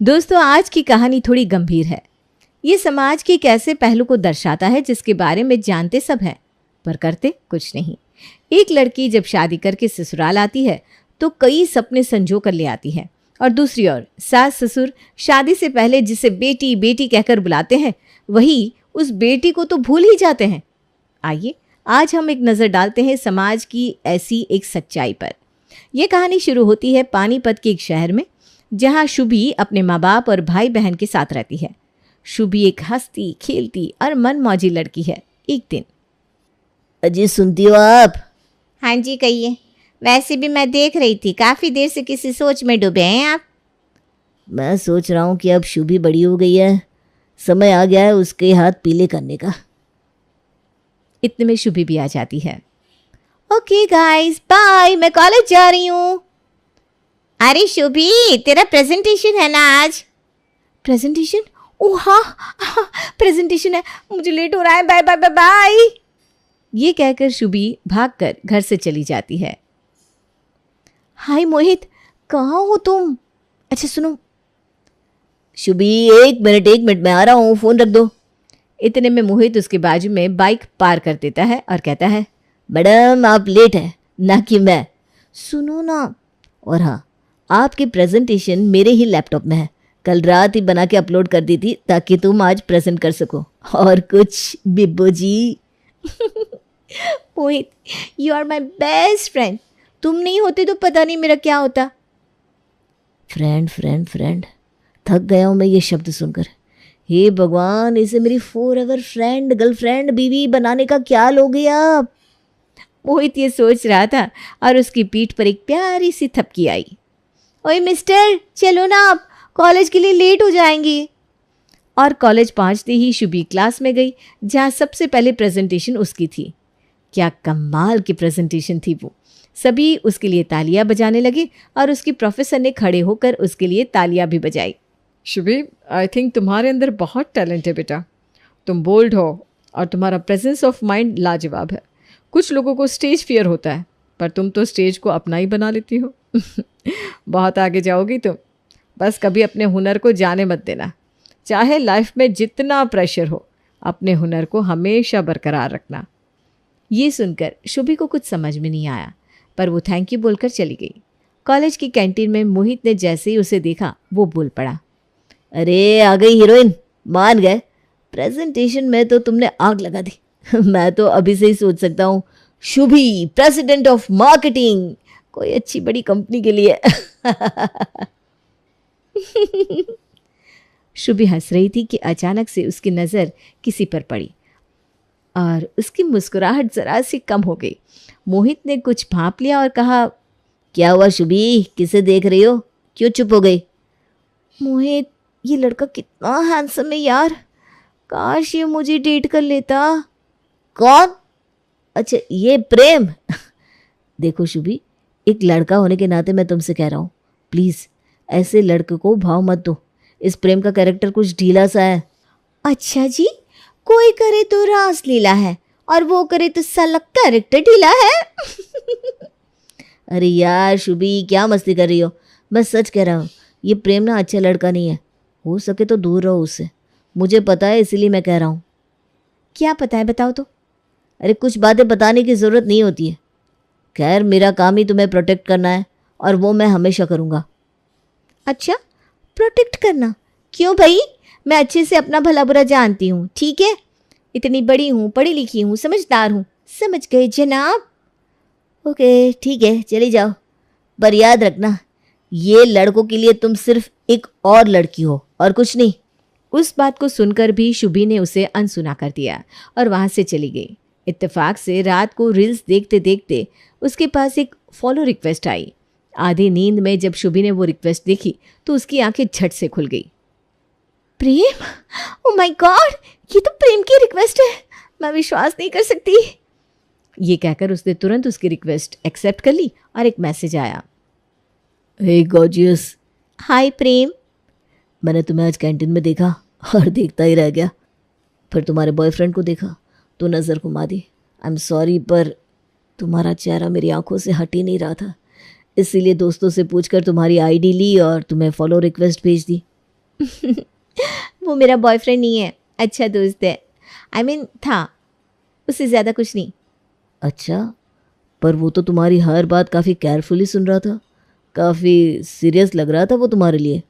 दोस्तों, आज की कहानी थोड़ी गंभीर है। ये समाज के एक ऐसे पहलू को दर्शाता है जिसके बारे में जानते सब हैं, पर करते कुछ नहीं। एक लड़की जब शादी करके ससुराल आती है तो कई सपने संजो कर ले आती है, और दूसरी ओर सास ससुर शादी से पहले जिसे बेटी बेटी कहकर बुलाते हैं, वही उस बेटी को तो भूल ही जाते हैं। आइए आज हम एक नज़र डालते हैं समाज की ऐसी एक सच्चाई पर। यह कहानी शुरू होती है पानीपत के एक शहर में, जहाँ शुभी अपने माँ बाप और भाई बहन के साथ रहती है। शुभी एक हंसती खेलती और मनमौजी लड़की है। एक दिन, अजी सुनती हो आप? हाँ जी कहिए। वैसे भी मैं देख रही थी, काफ़ी देर से किसी सोच में डूबे हैं आप। मैं सोच रहा हूँ कि अब शुभी बड़ी हो गई है, समय आ गया है उसके हाथ पीले करने का। इतने में शुभी भी आ जाती है। ओके गाइस, बाय, मैं कॉलेज जा रही हूँ। अरे शुभी, तेरा प्रेजेंटेशन है ना आज? प्रेजेंटेशन? ओह हाँ, प्रेजेंटेशन है, मुझे लेट हो रहा है, बाय बाय बाय बाय। ये कहकर शुभी भागकर घर से चली जाती है। हाय मोहित, कहाँ हो तुम? अच्छा सुनो। शुभी एक मिनट मैं आ रहा हूँ, फ़ोन रख दो। इतने में मोहित उसके बाजू में बाइक पार कर देता है और कहता है, मैडम आप लेट है, ना कि मैं। सुनो ना, और हाँ, आपकी प्रेजेंटेशन मेरे ही लैपटॉप में है, कल रात ही बना के अपलोड कर दी थी ताकि तुम आज प्रेजेंट कर सको। और कुछ Bibbo ji. Mohit, you are my best friend. तुम नहीं होते तो पता नहीं मेरा क्या होता। फ्रेंड फ्रेंड फ्रेंड, थक गया हूँ मैं ये शब्द सुनकर। हे भगवान, इसे मेरी फॉरएवर फ्रेंड, गर्लफ्रेंड, बीवी बनाने का क्या लोगे आप? मोहित ये सोच रहा था और उसकी पीठ पर एक प्यारी सी थपकी आई। ओए मिस्टर, चलो ना, आप कॉलेज के लिए लेट हो जाएंगी। और कॉलेज पहुंचते ही शुभी क्लास में गई, जहां सबसे पहले प्रेजेंटेशन उसकी थी। क्या कमाल की प्रेजेंटेशन थी वो। सभी उसके लिए तालियां बजाने लगे और उसकी प्रोफेसर ने खड़े होकर उसके लिए तालियां भी बजाई। शुभी, आई थिंक तुम्हारे अंदर बहुत टैलेंट है बेटा। तुम बोल्ड हो और तुम्हारा प्रेजेंस ऑफ माइंड लाजवाब है। कुछ लोगों को स्टेज फियर होता है, पर तुम तो स्टेज को अपना ही बना लेती हो। बहुत आगे जाओगी तुम। बस कभी अपने हुनर को जाने मत देना। चाहे लाइफ में जितना प्रेशर हो, अपने हुनर को हमेशा बरकरार रखना। ये सुनकर शुभी को कुछ समझ में नहीं आया, पर वो थैंक यू बोलकर चली गई। कॉलेज की कैंटीन में मोहित ने जैसे ही उसे देखा, वो बोल पड़ा, अरे आ गई हीरोइन, मान गए। प्रेजेंटेशन में तो तुमने आग लगा दी। मैं तो अभी से ही सोच सकता हूँ, शुभी प्रेसिडेंट ऑफ मार्केटिंग, कोई अच्छी बड़ी कंपनी के लिए। शुभी हंस रही थी कि अचानक से उसकी नज़र किसी पर पड़ी और उसकी मुस्कुराहट जरा सी कम हो गई। मोहित ने कुछ भांप लिया और कहा, क्या हुआ शुभी, किसे देख रही हो, क्यों चुप हो गई? मोहित, ये लड़का कितना हैंडसम है यार, काश ये मुझे डेट कर लेता। कौन? अच्छा ये प्रेम। देखो शुभी, एक लड़का होने के नाते मैं तुमसे कह रहा हूँ, प्लीज़ ऐसे लड़के को भाव मत दो। इस प्रेम का कैरेक्टर कुछ ढीला सा है। अच्छा जी, कोई करे तो रासलीला है और वो करे तो साला कैरेक्टर ढीला है। अरे यार शुभी, क्या मस्ती कर रही हो? मैं सच कह रहा हूँ, ये प्रेम ना अच्छा लड़का नहीं है, हो सके तो दूर रहो उससे। मुझे पता है, इसीलिए मैं कह रहा हूँ। क्या पता है, बताओ तो। अरे कुछ बातें बताने की ज़रूरत नहीं होती है। खैर, मेरा काम ही तुम्हें प्रोटेक्ट करना है और वो मैं हमेशा करूँगा। अच्छा, प्रोटेक्ट करना? क्यों भाई? मैं अच्छे से अपना भला बुरा जानती हूँ, ठीक है? इतनी बड़ी हूँ, पढ़ी लिखी हूँ, समझदार हूँ। समझ गए जनाब? ओके ठीक है, चली जाओ, पर याद रखना, ये लड़कों के लिए तुम सिर्फ एक और लड़की हो और कुछ नहीं। उस बात को सुनकर भी शुभी ने उसे अनसुना कर दिया और वहाँ से चली गई। इत्तेफाक से रात को रील्स देखते देखते उसके पास एक फॉलो रिक्वेस्ट आई। आधी नींद में जब शुभी ने वो रिक्वेस्ट देखी तो उसकी आंखें झट से खुल गई। प्रेम? ओह माय गॉड, ये तो प्रेम की रिक्वेस्ट है, मैं विश्वास नहीं कर सकती। ये कहकर उसने तुरंत उसकी रिक्वेस्ट एक्सेप्ट कर ली और एक मैसेज आया। हे गॉर्जियस। हाय प्रेम। मैंने तुम्हें आज कैंटीन में देखा और देखता ही रह गया। फिर तुम्हारे बॉयफ्रेंड को देखा तो नज़र घुमा दी। आई एम सॉरी, पर तुम्हारा चेहरा मेरी आंखों से हट ही नहीं रहा था, इसीलिए दोस्तों से पूछकर तुम्हारी आईडी ली और तुम्हें फॉलो रिक्वेस्ट भेज दी। वो मेरा बॉयफ्रेंड नहीं है, अच्छा दोस्त है। था, उससे ज़्यादा कुछ नहीं। अच्छा, पर वो तो तुम्हारी हर बात काफ़ी केयरफुली सुन रहा था, काफ़ी सीरियस लग रहा था वो तुम्हारे लिए।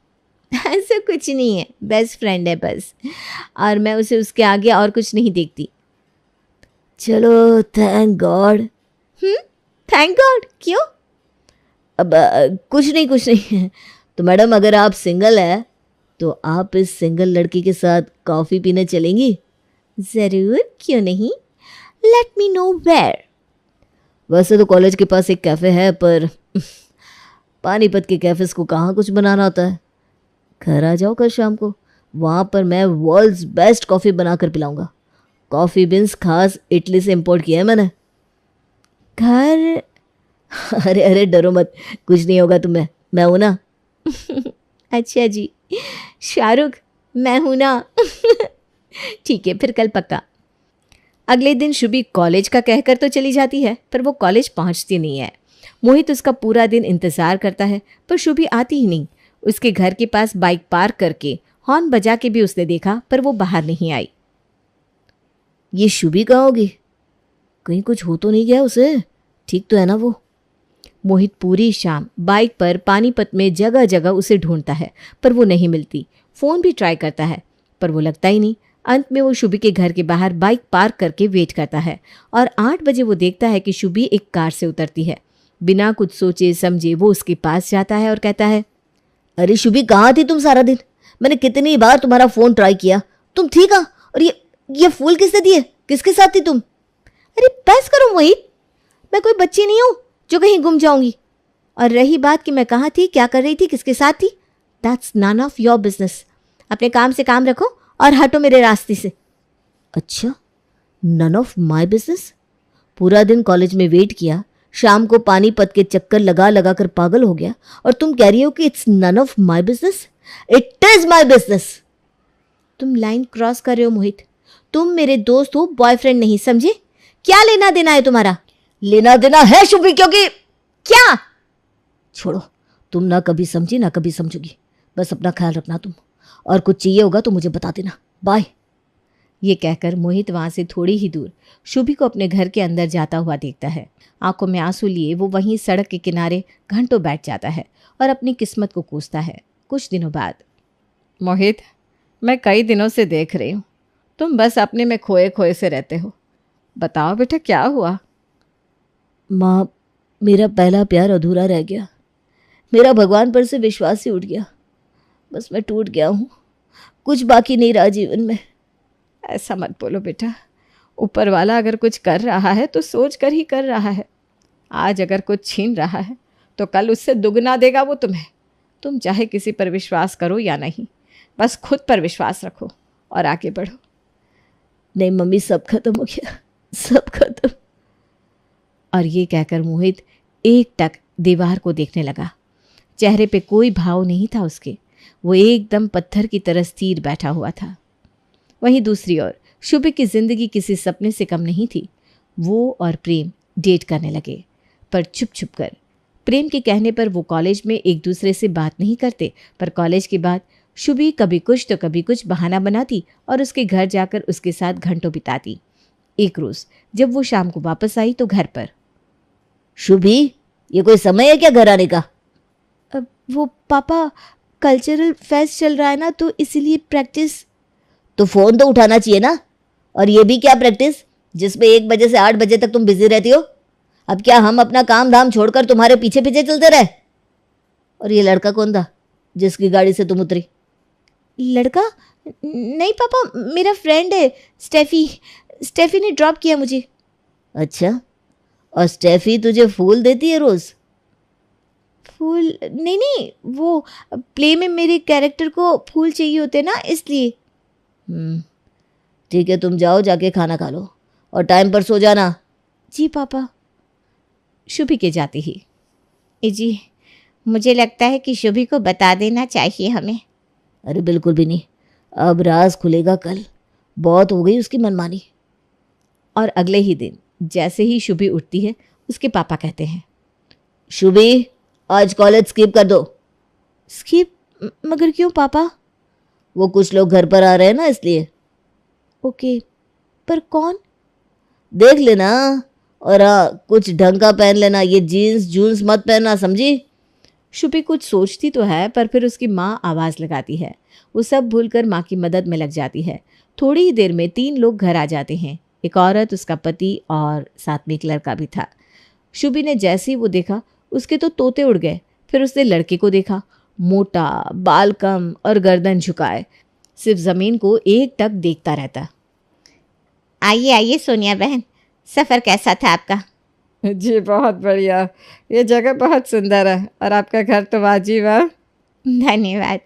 ऐसा कुछ नहीं है, बेस्ट फ्रेंड है बस, और मैं उसे उसके आगे और कुछ नहीं देखती। चलो, थैंक गॉड। थैंक गॉड, क्यों? अब कुछ नहीं। तो मैडम, अगर आप सिंगल है तो आप इस सिंगल लड़की के साथ कॉफ़ी पीने चलेंगी? ज़रूर, क्यों नहीं। Let me know where. वैसे तो कॉलेज के पास एक कैफ़े है, पर पानीपत के कैफ़ेज़ को कहाँ कुछ बनाना होता है। घर आ जाओ कल शाम को, वहाँ पर मैं वर्ल्ड्स बेस्ट कॉफ़ी बना कर पिलाऊंगा। कॉफ़ी बीन्स खास इटली से इंपोर्ट किया है मैंने। घर? अरे डरो मत, कुछ नहीं होगा तुम्हें, मैं हूं ना। अच्छा जी, शाहरुख, मैं हूं ना। ठीक है, फिर कल पक्का। अगले दिन शुभी कॉलेज का कहकर तो चली जाती है, पर वो कॉलेज पहुंचती नहीं है। मोहित उसका पूरा दिन इंतज़ार करता है, पर शुभी आती ही नहीं। उसके घर के पास बाइक पार्क करके हॉर्न बजा के भी उसने देखा, पर वो बाहर नहीं आई। ये शुभी कहाँ होगी? कहीं कुछ हो तो नहीं गया उसे? ठीक तो है ना वो? मोहित पूरी शाम बाइक पर पानीपत में जगह जगह उसे ढूंढता है, पर वो नहीं मिलती। फ़ोन भी ट्राई करता है, पर वो लगता ही नहीं। अंत में वो शुभी के घर के बाहर बाइक पार्क करके वेट करता है, और 8 बजे वो देखता है कि शुभी एक कार से उतरती है। बिना कुछ सोचे समझे वो उसके पास जाता है और कहता है, अरे शुभी, कहाँ थी तुम सारा दिन? मैंने कितनी बार तुम्हारा फ़ोन ट्राई किया, तुम थी कहाँ? और ये फूल किसने दिए? किसके साथ थी तुम? अरे बस करो मोहित, मैं कोई बच्ची नहीं हूँ जो कहीं गुम जाऊंगी। और रही बात कि मैं कहाँ थी, क्या कर रही थी, किसके साथ थी, that's none of your business. अपने काम से काम रखो और हटो मेरे रास्ते से। अच्छा, नन ऑफ माई बिजनेस? पूरा दिन कॉलेज में वेट किया, शाम को पानीपत के चक्कर लगा लगा कर पागल हो गया, और तुम कह रही हो कि it's none of my business? It is my business. तुम लाइन क्रॉस कर रहे हो मोहित। तुम मेरे दोस्त हो, बॉयफ्रेंड नहीं, समझे? क्या लेना देना है तुम्हारा? लेना देना है शुभी, क्योंकि क्या? छोड़ो, तुम ना कभी समझी ना कभी समझोगी। बस अपना ख्याल रखना तुम, और कुछ चाहिए होगा तो मुझे बता देना। बाय। ये कहकर मोहित वहां से थोड़ी ही दूर शुभी को अपने घर के अंदर जाता हुआ देखता है। आंखों में आंसू लिए वो वहीं सड़क के किनारे घंटों बैठ जाता है और अपनी किस्मत को कोसता है। कुछ दिनों बाद, मोहित, मैं कई दिनों से देख रही हूँ, तुम बस अपने में खोए खोए से रहते हो। बताओ बेटा, क्या हुआ? माँ, मेरा पहला प्यार अधूरा रह गया। मेरा भगवान पर से विश्वास ही उठ गया। बस मैं टूट गया हूँ, कुछ बाकी नहीं रहा जीवन में। ऐसा मत बोलो बेटा, ऊपर वाला अगर कुछ कर रहा है तो सोच कर ही कर रहा है। आज अगर कुछ छीन रहा है तो कल उससे दुगना देगा वो तुम्हें। तुम चाहे किसी पर विश्वास करो या नहीं, बस खुद पर विश्वास रखो और आगे बढ़ो। नहीं मम्मी, सब खत्म हो गया, सब खत्म। और ये कहकर मोहित एकटक दीवार को देखने लगा। चेहरे पे कोई भाव नहीं था उसके, वो एकदम पत्थर की तरह स्थिर बैठा हुआ था। वहीं दूसरी ओर शुभी की जिंदगी किसी सपने से कम नहीं थी। वो और प्रेम डेट करने लगे, पर छुप छुप कर। प्रेम के कहने पर वो कॉलेज में एक दूसरे से बात नहीं करते, पर कॉलेज के बाद शुभी कभी कुछ तो कभी कुछ बहाना बनाती और उसके घर जाकर उसके साथ घंटों बिताती। एक रोज जब वो शाम को वापस आई तो घर पर, शुभी, ये कोई समय है क्या घर आने का? वो पापा, कल्चरल फेस्ट चल रहा है ना, तो इसीलिए प्रैक्टिस। तो फ़ोन तो उठाना चाहिए ना। और ये भी क्या प्रैक्टिस, जिसमें 1 बजे से 8 बजे तक तुम बिजी रहती हो? अब क्या हम अपना काम धाम छोड़कर तुम्हारे पीछे पीछे चलते रहे? और ये लड़का कौन था जिसकी गाड़ी से तुम उतरी? लड़का? नहीं पापा, मेरा फ्रेंड है, स्टेफी। स्टेफी ने ड्रॉप किया मुझे। अच्छा, और स्टेफी तुझे फूल देती है रोज़? फूल? नहीं, वो प्ले में मेरे कैरेक्टर को फूल चाहिए होते ना, इसलिए। ठीक है, तुम जाओ, जाके खाना खा लो और टाइम पर सो जाना। जी पापा। शुभी के जाते ही, जी मुझे लगता है कि शुभी को बता देना चाहिए हमें। अरे बिल्कुल भी नहीं, अब राज खुलेगा कल, बहुत हो गई उसकी मनमानी। और अगले ही दिन जैसे ही शुभी उठती है, उसके पापा कहते हैं, शुभी, आज कॉलेज स्किप कर दो। स्किप? मगर क्यों पापा? वो कुछ लोग घर पर आ रहे हैं ना, इसलिए। ओके, पर कौन? देख लेना। और हाँ, कुछ ढंग का पहन लेना, ये जीन्स जून्स मत पहनना, समझी? शुभी कुछ सोचती तो है, पर फिर उसकी माँ आवाज़ लगाती है। वो सब भूलकर माँ की मदद में लग जाती है। थोड़ी ही देर में 3 लोग घर आ जाते हैं, एक औरत, उसका पति और साथ में एक लड़का भी था। शुभी ने जैसे ही वो देखा, उसके तो तोते उड़ गए। फिर उसने लड़के को देखा, मोटा, बाल कम और गर्दन झुकाए, सिर्फ ज़मीन को एकटक देखता रहता। आइए आइए सोनिया बहन, सफ़र कैसा था आपका? जी बहुत बढ़िया, ये जगह बहुत सुंदर है और आपका घर तो वाजिब है। धन्यवाद।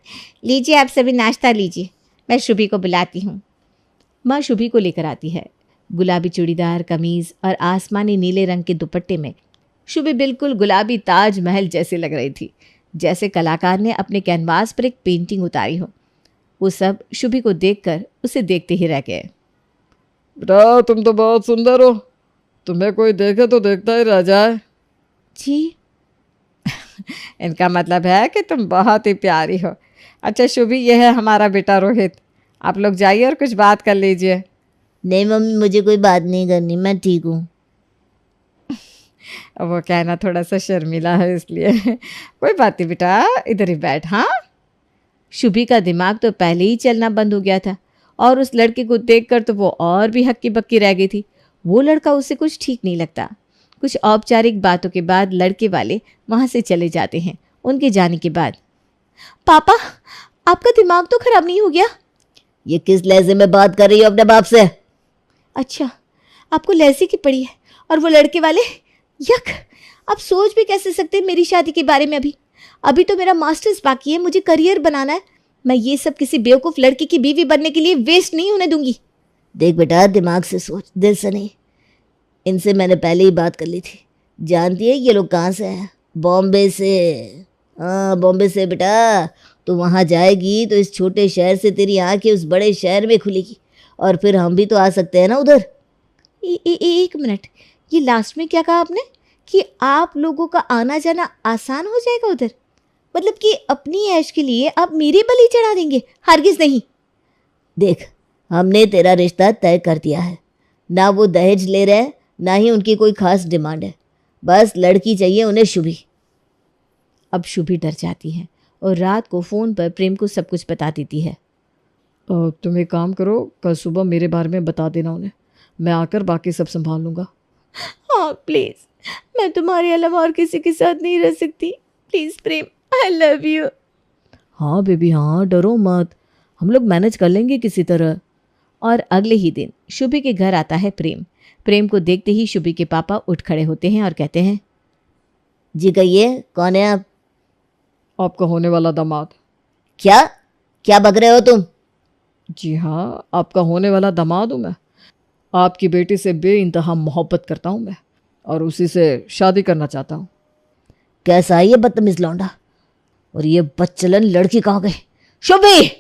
लीजिए आप सभी नाश्ता लीजिए, मैं शुभी को बुलाती हूँ। माँ शुभी को लेकर आती है। गुलाबी चूड़ीदार कमीज और आसमानी नीले रंग के दुपट्टे में शुभी बिल्कुल गुलाबी ताजमहल जैसे लग रही थी, जैसे कलाकार ने अपने कैनवास पर एक पेंटिंग उतारी हो। वो सब शुभी को देखकर उसे देखते ही रह गए। बेटा तुम तो बहुत सुंदर हो, तुम्हें कोई देखे तो देखता ही रह जाए। जी, इनका मतलब है कि तुम बहुत ही प्यारी हो। अच्छा शुभी, ये है हमारा बेटा रोहित, आप लोग जाइए और कुछ बात कर लीजिए। नहीं मम्मी, मुझे कोई बात नहीं करनी, मैं ठीक हूँ। अब वो क्या है ना, थोड़ा सा शर्मीला है इसलिए कोई बात नहीं बेटा, इधर ही बैठ। हाँ, शुभी का दिमाग तो पहले ही चलना बंद हो गया था और उस लड़के को देखकर तो वो और भी हक्की बक्की रह गई थी। वो लड़का उसे कुछ ठीक नहीं लगता। कुछ औपचारिक बातों के बाद लड़के वाले वहाँ से चले जाते हैं। उनके जाने के बाद, पापा आपका दिमाग तो खराब नहीं हो गया? ये किस लहजे में बात कर रही हो अपने बाप से? अच्छा, आपको लहसी की पड़ी है। और वो लड़के वाले, यक, आप सोच भी कैसे सकते हैं मेरी शादी के बारे में? अभी तो मेरा मास्टर्स बाकी है, मुझे करियर बनाना है। मैं ये सब किसी बेवकूफ़ लड़के की बीवी बनने के लिए वेस्ट नहीं होने दूंगी। देख बेटा, दिमाग से सोच, दिल से नहीं। इनसे मैंने पहले ही बात कर ली थी। जानती है ये लोग कहाँ से हैं? बॉम्बे से। हाँ, बॉम्बे से बेटा। तो वहाँ जाएगी तो इस छोटे शहर से तेरी आँखें उस बड़े शहर में खुलेगी, और फिर हम भी तो आ सकते हैं ना उधर। एक मिनट, ये लास्ट में क्या कहा आपने कि आप लोगों का आना जाना आसान हो जाएगा उधर? मतलब कि अपनी ऐश के लिए आप मेरे बलि चढ़ा देंगे? हरगिज नहीं। देख, हमने तेरा रिश्ता तय कर दिया है। ना वो दहेज ले रहे हैं, ना ही उनकी कोई खास डिमांड है। बस लड़की चाहिए उन्हें शुभी। अब शुभी डर जाती है और रात को फ़ोन पर प्रेम को सब कुछ बता देती है। तुम एक काम करो, कल सुबह मेरे बारे में बता देना उन्हें, मैं आकर बाकी सब संभाल लूँगा। हाँ प्लीज़, मैं तुम्हारे अलावा और किसी के साथ नहीं रह सकती। Please Prem, I love you. हाँ बेबी हाँ, डरो मत, हम लोग मैनेज कर लेंगे किसी तरह। और अगले ही दिन शुभी के घर आता है प्रेम। प्रेम को देखते ही शुभी के पापा उठ खड़े होते हैं और कहते हैं, जी कहिए, कौन है आप? आपका होने वाला दामाद। क्या क्या बक रहे हो तुम? जी हाँ, आपका होने वाला दामाद हूँ मैं। आपकी बेटी से बेइंतहा मोहब्बत करता हूँ मैं, और उसी से शादी करना चाहता हूँ। कैसा है ये बदतमीज लौंडा? और ये बदचलन लड़की कहाँ गई? शुभी,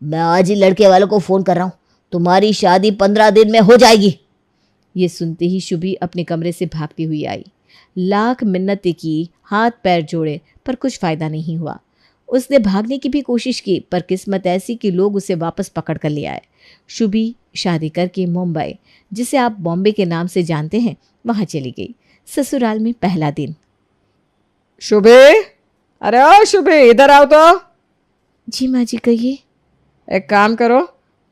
मैं आज ही लड़के वालों को फ़ोन कर रहा हूँ। तुम्हारी शादी 15 दिन में हो जाएगी। ये सुनते ही शुभी अपने कमरे से भागती हुई आई। लाख मिन्नतें की, हाथ पैर जोड़े, पर कुछ फ़ायदा नहीं हुआ। उसने भागने की भी कोशिश की, पर किस्मत ऐसी कि लोग उसे वापस पकड़ कर ले आए। शुभी शादी करके मुंबई, जिसे आप बॉम्बे के नाम से जानते हैं, वहाँ चली गई। ससुराल में पहला दिन। शुभी, अरे ओ शुभी, इधर आओ तो। जी माँ जी, कहिए। एक काम करो,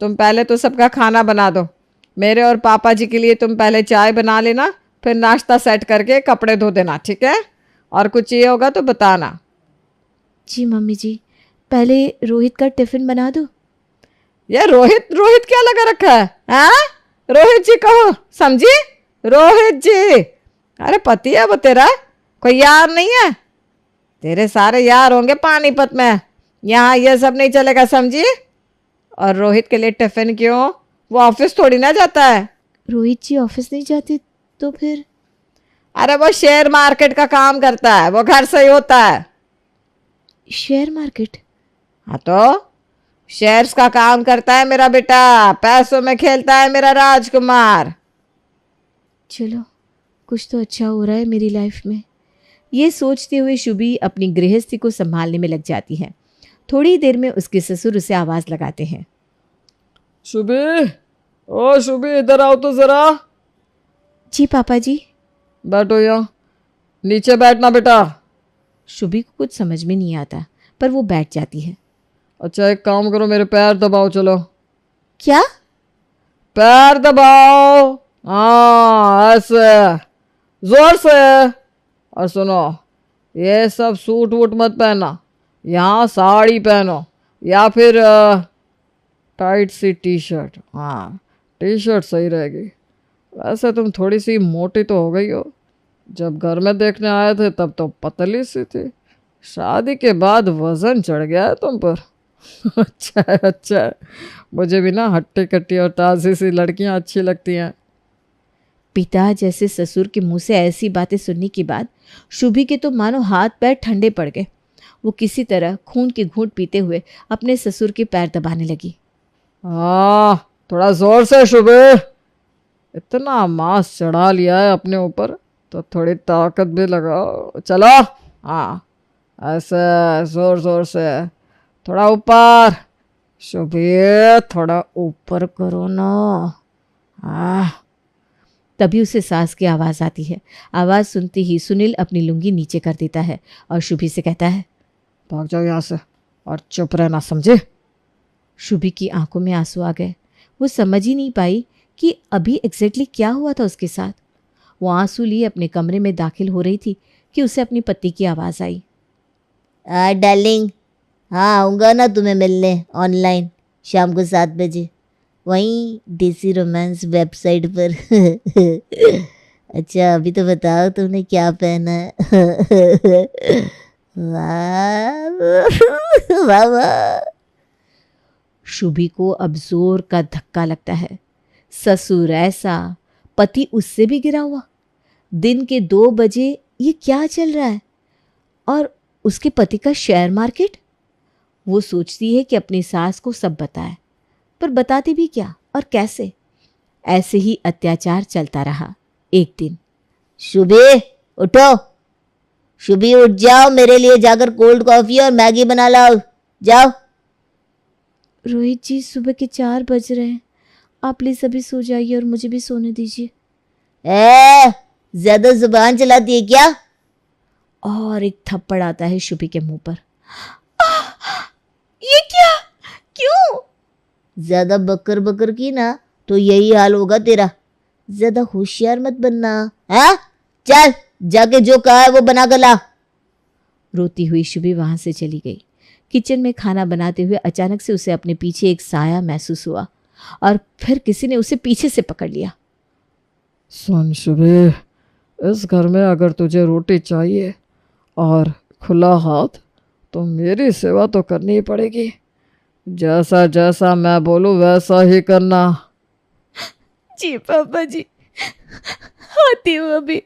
तुम पहले तो सबका खाना बना दो। मेरे और पापा जी के लिए तुम पहले चाय बना लेना, फिर नाश्ता सेट करके कपड़े धो देना, ठीक है? और कुछ चाहिए होगा तो बताना। जी मम्मी जी, पहले रोहित का टिफ़िन बना दो। ये रोहित रोहित क्या लगा रखा है? हाँ, रोहित जी कहो, समझी? रोहित जी, अरे पति है वो तेरा, कोई यार नहीं है। तेरे सारे यार होंगे पानीपत में, यहाँ ये सब नहीं चलेगा, समझी? और रोहित के लिए टिफिन क्यों? वो ऑफिस थोड़ी ना जाता है। रोहित जी ऑफिस नहीं जाते तो फिर? अरे वो शेयर मार्केट का काम करता है, वो घर से ही होता है। Share market? हाँ तो शेयर्स का काम करता है मेरा बेटा, पैसों में खेलता है मेरा राजकुमार। चलो, कुछ तो अच्छा हो रहा है मेरी लाइफ में। ये सोचते हुए शुभी अपनी गृहस्थी को संभालने में लग जाती है। थोड़ी देर में उसके ससुर उसे आवाज़ लगाते हैं। शुभी, ओ शुभी, इधर आओ तो ज़रा। जी पापा जी। बैठो यहाँ, नीचे बैठना बेटा। शुभी को कुछ समझ में नहीं आता, पर वो बैठ जाती है। अच्छा एक काम करो, मेरे पैर दबाओ, चलो क्या? पैर दबाओ, हाँ ऐसे जोर से। और सुनो, ये सब सूट वूट मत पहना, यहाँ साड़ी पहनो या फिर टाइट सी टी शर्ट। हाँ टी शर्ट सही रहेगी। वैसे तुम थोड़ी सी मोटी तो हो गई हो, जब घर में देखने आए थे तब तो पतली सी थी, शादी के बाद वजन चढ़ गया है तुम पर। अच्छा है, अच्छा है, मुझे भी ना हट्टी कट्टी और ताज़ी सी लड़कियां अच्छी लगती हैं। पिता जैसे ससुर के मुंह से ऐसी बातें सुनने के बाद शुभी के तो मानो हाथ पैर ठंडे पड़ गए। वो किसी तरह खून के घूंट पीते हुए अपने ससुर के पैर दबाने लगी। हाँ थोड़ा जोर से शुभी, इतना मांस चढ़ा लिया है अपने ऊपर तो थोड़ी ताकत भी लगाओ, चलो। हाँ ऐसे जोर जोर से, थोड़ा ऊपर शुभी, थोड़ा ऊपर करो ना। हाँ। तभी उसे सास की आवाज़ आती है। आवाज़ सुनते ही सुनील अपनी लुंगी नीचे कर देता है और शुभी से कहता है, भाग जाओ यहाँ से और चुप रहना, समझे। शुभी की आंखों में आंसू आ गए। वो समझ ही नहीं पाई कि अभी एग्जैक्टली क्या हुआ था उसके साथ। वो आंसू लिए अपने कमरे में दाखिल हो रही थी कि उसे अपनी पति की आवाज़ आई। डार्लिंग, हाँ आऊँगा ना तुम्हें मिलने ऑनलाइन शाम को 7 बजे, वहीं देसी रोमांस वेबसाइट पर। अच्छा अभी तो बताओ तुमने क्या पहना है। वाह वाह वाह। शुभी को अब जोर का धक्का लगता है। ससुर ऐसा, पति उससे भी गिरा हुआ। दिन के 2 बजे ये क्या चल रहा है? और उसके पति का शेयर मार्केट। वो सोचती है कि अपनी सास को सब बताए, पर बताती भी क्या और कैसे। ऐसे ही अत्याचार चलता रहा। एक दिन, शुभी उठो, शुभी उठ जाओ, मेरे लिए जाकर कोल्ड कॉफी और मैगी बना लाओ, जाओ। रोहित जी सुबह के 4 बज रहे हैं, आप प्लीज अभी सो जाइए और मुझे भी सोने दीजिए। ज्यादा जुबान चलाती है क्या? और एक थप्पड़ आता है शुभी के मुंह पर। ये क्या? क्यों? ज्यादा बकर बकर की ना तो यही हाल होगा तेरा। ज्यादा होशियार मत बनना। हाँ चल जाके जो कहा है वो बना कर ला। रोती हुई शुभी वहां से चली गई। किचन में खाना बनाते हुए अचानक से उसे अपने पीछे एक साया महसूस हुआ और फिर किसी ने उसे पीछे से पकड़ लिया। सुन शुभी, इस घर में अगर तुझे रोटी चाहिए और खुला हाथ, तो मेरी सेवा तो करनी ही पड़ेगी। जैसा जैसा मैं बोलूँ वैसा ही करना। जी पापा जी, आती हूँ अभी।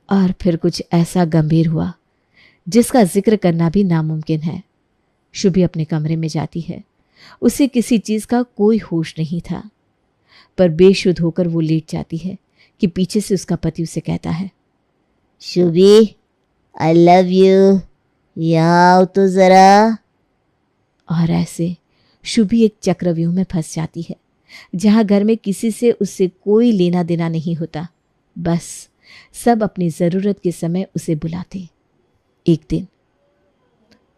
और फिर कुछ ऐसा गंभीर हुआ जिसका जिक्र करना भी नामुमकिन है। शुभी अपने कमरे में जाती है। उसे किसी चीज का कोई होश नहीं था, पर बेशुद्ध होकर वो लेट जाती है कि पीछे से उसका पति उसे कहता है, शुभी आई लव यू, यहाँ आओ तो जरा। और ऐसे शुभी एक चक्रव्यूह में फंस जाती है जहां घर में किसी से उससे कोई लेना देना नहीं होता। बस सब अपनी जरूरत के समय उसे बुलाते। एक दिन,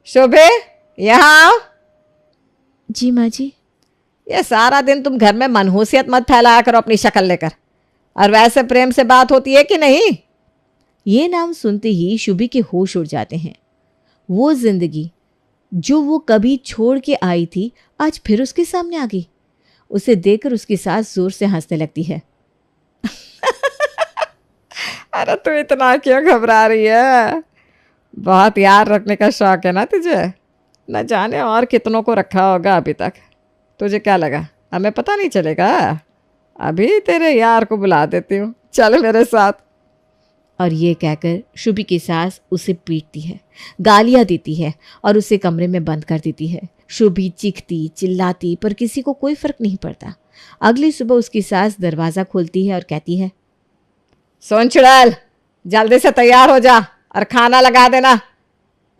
शुभी यहाँ आओ। जी माँ जी। ये सारा दिन तुम घर में मनहूसियत मत फैलाया करो अपनी शक्ल लेकर। और वैसे प्रेम से बात होती है कि नहीं? ये नाम सुनते ही शुभी के होश उड़ जाते हैं। वो जिंदगी जो वो कभी छोड़ के आई थी आज फिर उसके सामने आ गई। उसे देखकर उसकी सास जोर से हंसने लगती है। अरे तू इतना क्यों घबरा रही है? बहुत यार रखने का शौक है ना तुझे। न जाने और कितनों को रखा होगा अभी तक। तुझे क्या लगा हमें पता नहीं चलेगा? अभी तेरे यार को बुला देती हूँ, चल मेरे साथ। और ये कहकर शुभी की सास उसे पीटती है, गालियां देती है और उसे कमरे में बंद कर देती है। शुभी चीखती चिल्लाती पर किसी को कोई फर्क नहीं पड़ता। अगली सुबह उसकी सास दरवाज़ा खोलती है और कहती है, सुन चुड़ैल, जल्दी से तैयार हो जा और खाना लगा देना।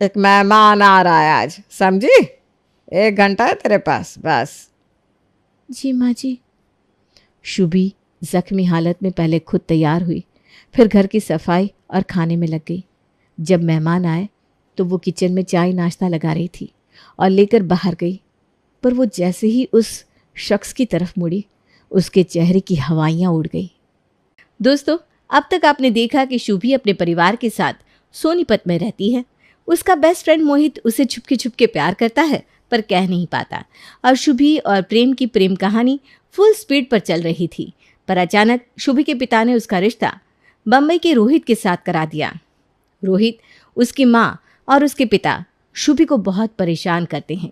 एक मेहमान आ रहा है आज, समझी? 1 घंटा है तेरे पास बस। जी माँ जी। शुभी जख्मी हालत में पहले खुद तैयार हुई, फिर घर की सफाई और खाने में लग गई। जब मेहमान आए तो वो किचन में चाय नाश्ता लगा रही थी और लेकर बाहर गई, पर वो जैसे ही उस शख्स की तरफ मुड़ी, उसके चेहरे की हवाइयाँ उड़ गई। दोस्तों, अब तक आपने देखा कि शुभी अपने परिवार के साथ सोनीपत में रहती है। उसका बेस्ट फ्रेंड मोहित उसे छुपके छुपके प्यार करता है, पर कह नहीं पाता। और शुभी और प्रेम की प्रेम कहानी फुल स्पीड पर चल रही थी, पर अचानक शुभी के पिता ने उसका रिश्ता बम्बई के रोहित के साथ करा दिया। रोहित, उसकी माँ और उसके पिता शुभी को बहुत परेशान करते हैं।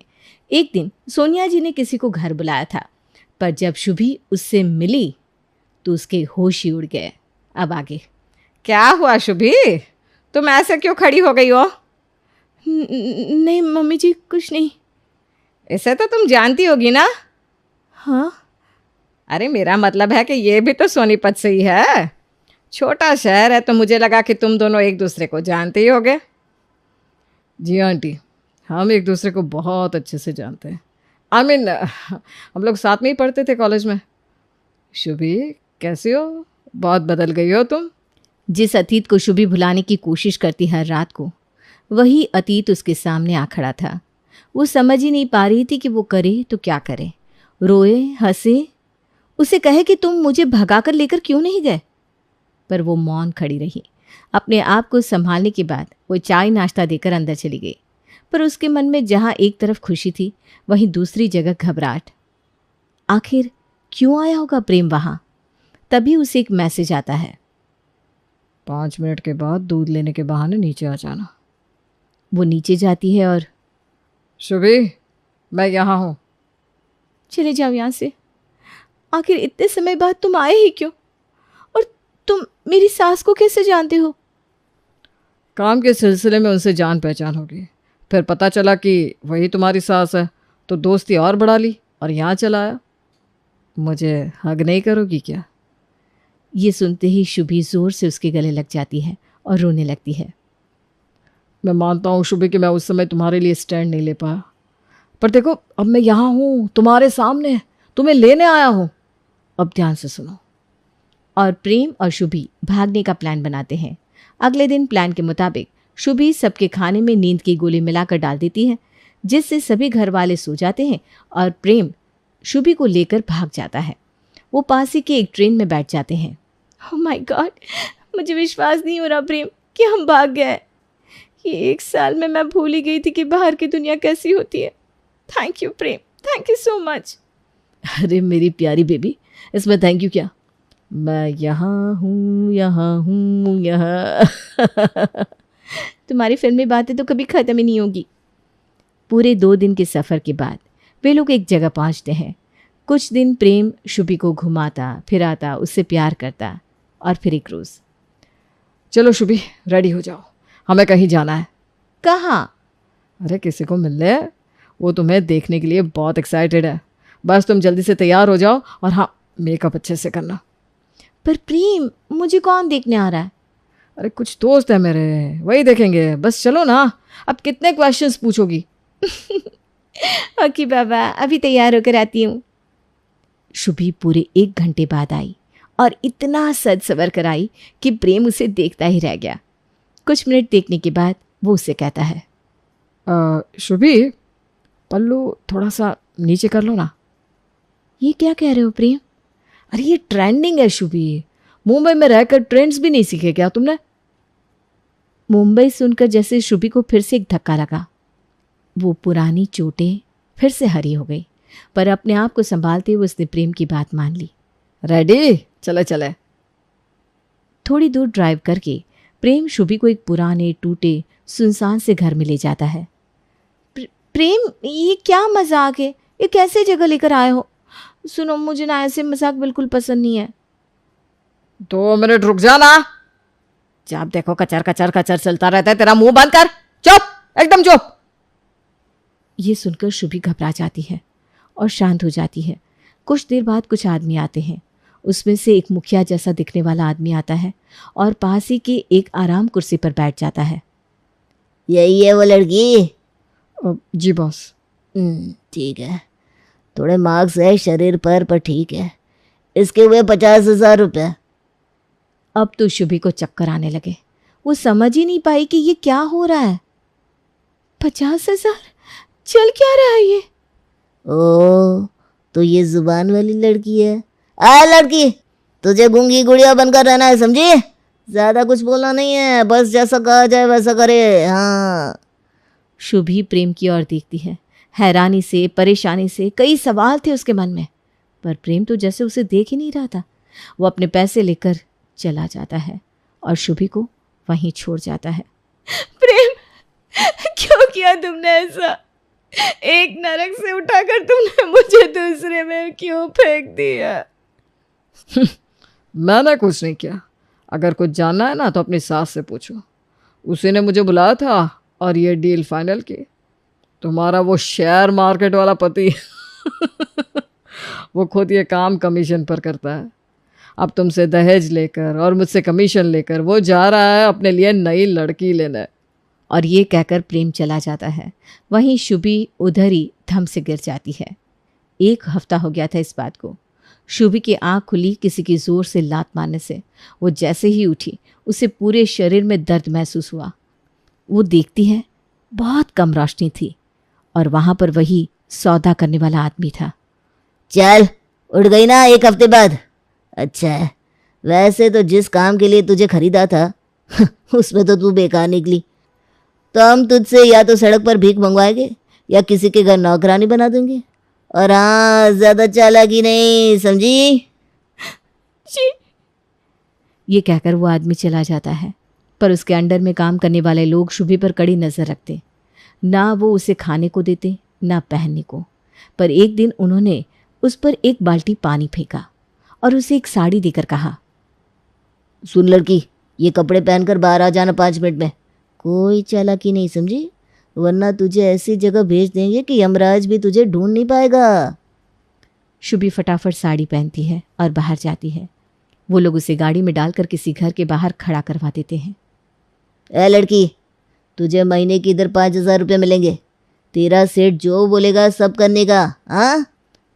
एक दिन सोनिया जी ने किसी को घर बुलाया था, पर जब शुभी उससे मिली तो उसके होश ही उड़ गए। अब आगे क्या हुआ शुभी, तुम ऐसे क्यों खड़ी हो गई हो? नहीं मम्मी जी, कुछ नहीं। इसे तो तुम जानती होगी ना? हाँ। अरे मेरा मतलब है कि ये भी तो सोनीपत से ही है। छोटा शहर है, तो मुझे लगा कि तुम दोनों एक दूसरे को जानते ही होगे। जी आंटी, हम एक दूसरे को बहुत अच्छे से जानते हैं। हम लोग साथ में ही पढ़ते थे कॉलेज में। शुभी, कैसी हो? बहुत बदल गई हो तुम। जिस अतीत को शुभी भुलाने की कोशिश करती हर रात को, वही अतीत उसके सामने आ खड़ा था। वो समझ ही नहीं पा रही थी कि वो करे तो क्या करे। रोए, हंसे, उसे कहे कि तुम मुझे भगाकर लेकर क्यों नहीं गए, पर वो मौन खड़ी रही। अपने आप को संभालने के बाद वो चाय नाश्ता देकर अंदर चली गई, पर उसके मन में जहाँ एक तरफ खुशी थी, वहीं दूसरी जगह घबराहट। आखिर क्यों आया होगा प्रेम वहाँ? तभी उसे एक मैसेज आता है, 5 मिनट के बाद दूध लेने के बहाने नीचे आ जाना। वो नीचे जाती है और शुभी, मैं यहाँ हूँ। चले जाओ यहाँ से। आखिर इतने समय बाद तुम आए ही क्यों? और तुम मेरी सास को कैसे जानते हो? काम के सिलसिले में उनसे जान पहचान होगी, फिर पता चला कि वही तुम्हारी सास है, तो दोस्ती और बढ़ा ली और यहाँ चला आया। मुझे हग नहीं करोगी क्या? ये सुनते ही शुभी जोर से उसके गले लग जाती है और रोने लगती है। मैं मानता हूँ शुभी कि मैं उस समय तुम्हारे लिए स्टैंड नहीं ले पाया, पर देखो अब मैं यहाँ हूँ तुम्हारे सामने, तुम्हें लेने आया हूँ। अब ध्यान से सुनो। और प्रेम और शुभी भागने का प्लान बनाते हैं। अगले दिन प्लान के मुताबिक शुभी सबके खाने में नींद की गोली मिलाकर डाल देती है, जिससे सभी घर वाले सो जाते हैं और प्रेम शुभी को लेकर भाग जाता है। वो पास ही के एक ट्रेन में बैठ जाते हैं। ओह माय गॉड, मुझे विश्वास नहीं हो रहा प्रेम कि हम भाग गए। ये 1 साल में मैं भूल ही गई थी कि बाहर की दुनिया कैसी होती है। Thank you Prem, thank you so much. अरे मेरी प्यारी बेबी, इसमें थैंक यू क्या? मैं यहाँ हूँ, यहाँ हूँ, यहाँ। तुम्हारी फिल्मी बातें तो कभी ख़त्म ही नहीं होगी। पूरे 2 दिन के सफ़र के बाद वे लोग एक जगह पहुँचते हैं। कुछ दिन प्रेम शुभी को घुमाता फिराता, उससे प्यार करता, और फिर एक रोज़, चलो शुभी, रेडी हो जाओ, हमें कहीं जाना है। कहाँ? अरे किसी को मिलने, वो तुम्हें देखने के लिए बहुत एक्साइटेड है। बस तुम जल्दी से तैयार हो जाओ, और हाँ, मेकअप अच्छे से करना। पर प्रेम, मुझे कौन देखने आ रहा है? अरे कुछ दोस्त है मेरे, वही देखेंगे। बस चलो ना, अब कितने क्वेश्चंस पूछोगी? ओके बाबा, अभी तैयार होकर आती हूँ। शुभी पूरे 1 घंटे बाद आई और इतना सज सवर कर आई कि प्रेम उसे देखता ही रह गया। कुछ मिनट देखने के बाद वो उससे कहता है, शुभी, पल्लू थोड़ा सा नीचे कर लो ना। ये क्या कह रहे हो प्रेम? अरे ये ट्रेंडिंग है शुभी, मुंबई में रहकर ट्रेंड्स भी नहीं सीखे क्या तुमने? मुंबई सुनकर जैसे शुभी को फिर से एक धक्का लगा। वो पुरानी चोटें फिर से हरी हो गई, पर अपने आप को संभालते हुए उसने प्रेम की बात मान ली। रेडी, चले चले। थोड़ी दूर ड्राइव करके प्रेम शुभी को एक पुराने टूटे सुनसान से घर में ले जाता है। प्रेम, ये क्या मजाक है? ये कैसे जगह लेकर आए हो? सुनो, मुझे ना ऐसे मजाक बिल्कुल पसंद नहीं है। 2 मिनट रुक जाना। जब देखो कचर कचर कचर चलता रहता है, तेरा मुंह बंद कर, चुप, एकदम चुप। ये सुनकर शुभी घबरा जाती है और शांत हो जाती है। कुछ देर बाद कुछ आदमी आते हैं। उसमें से एक मुखिया जैसा दिखने वाला आदमी आता है और पास ही के एक आराम कुर्सी पर बैठ जाता है। यही है वो लड़की? जी बॉस। ठीक है, थोड़े मार्क्स है शरीर पर ठीक है। इसके हुए 50,000 रुपये। अब तो शुभी को चक्कर आने लगे। वो समझ ही नहीं पाई कि ये क्या हो रहा है। 50,000? चल क्या रहा है ये? ओ, तो ये जुबान वाली लड़की है। लड़की, तुझे गूंगी गुड़िया बनकर रहना है, समझी? ज्यादा कुछ बोलना नहीं है, बस जैसा कहा जाए वैसा करे। हाँ। शुभी प्रेम की ओर देखती है। हैरानी से, परेशानी से, कई सवाल थे उसके मन में, पर प्रेम तो जैसे उसे देख ही नहीं रहा था। वो अपने पैसे लेकर चला जाता है और शुभी को वहीं छोड़ जाता है। प्रेम, क्यों किया तुमने ऐसा? एक नरक से उठाकर तुमने मुझे दूसरे में क्यों फेंक दिया? मैंने कुछ नहीं किया। अगर कुछ जानना है ना तो अपनी सास से पूछो। उसी ने मुझे बुलाया था और ये डील फाइनल की। तुम्हारा वो शेयर मार्केट वाला पति वो खुद ये काम कमीशन पर करता है। अब तुमसे दहेज लेकर और मुझसे कमीशन लेकर वो जा रहा है अपने लिए नई लड़की लेने। और ये कहकर प्रेम चला जाता है। वहीं शुभी उधर ही धम से गिर जाती है। 1 हफ्ता हो गया था इस बात को। शुभी की आंख खुली किसी की जोर से लात मारने से। वो जैसे ही उठी उसे पूरे शरीर में दर्द महसूस हुआ। वो देखती है, बहुत कम रोशनी थी और वहां पर वही सौदा करने वाला आदमी था। चल, उठ गई ना 1 हफ्ते बाद? अच्छा है, वैसे तो जिस काम के लिए तुझे खरीदा था उसमें तो तू बेकार निकली। तो हम तुझसे या तो सड़क पर भीख मंगवाएंगे या किसी के घर नौकरानी बना देंगे। और हाँ, ज्यादा चालाकी नहीं, समझी? जी। ये कहकर वो आदमी चला जाता है, पर उसके अंडर में काम करने वाले लोग शुभी पर कड़ी नजर रखते। ना वो उसे खाने को देते, ना पहनने को। पर एक दिन उन्होंने उस पर 1 बाल्टी पानी फेंका और उसे एक साड़ी देकर कहा, सुन लड़की, ये कपड़े पहनकर बाहर आ जाना 5 मिनट में। कोई चालाकी नहीं, समझी? वरना तुझे ऐसी जगह भेज देंगे कि यमराज भी तुझे ढूंढ नहीं पाएगा। शुभी फटाफट साड़ी पहनती है और बाहर जाती है। वो लोग उसे गाड़ी में डालकर किसी घर के बाहर खड़ा करवा देते हैं। लड़की, तुझे महीने की इधर 5,000 रुपये मिलेंगे। तेरा सेठ जो बोलेगा सब करने का। हाँ,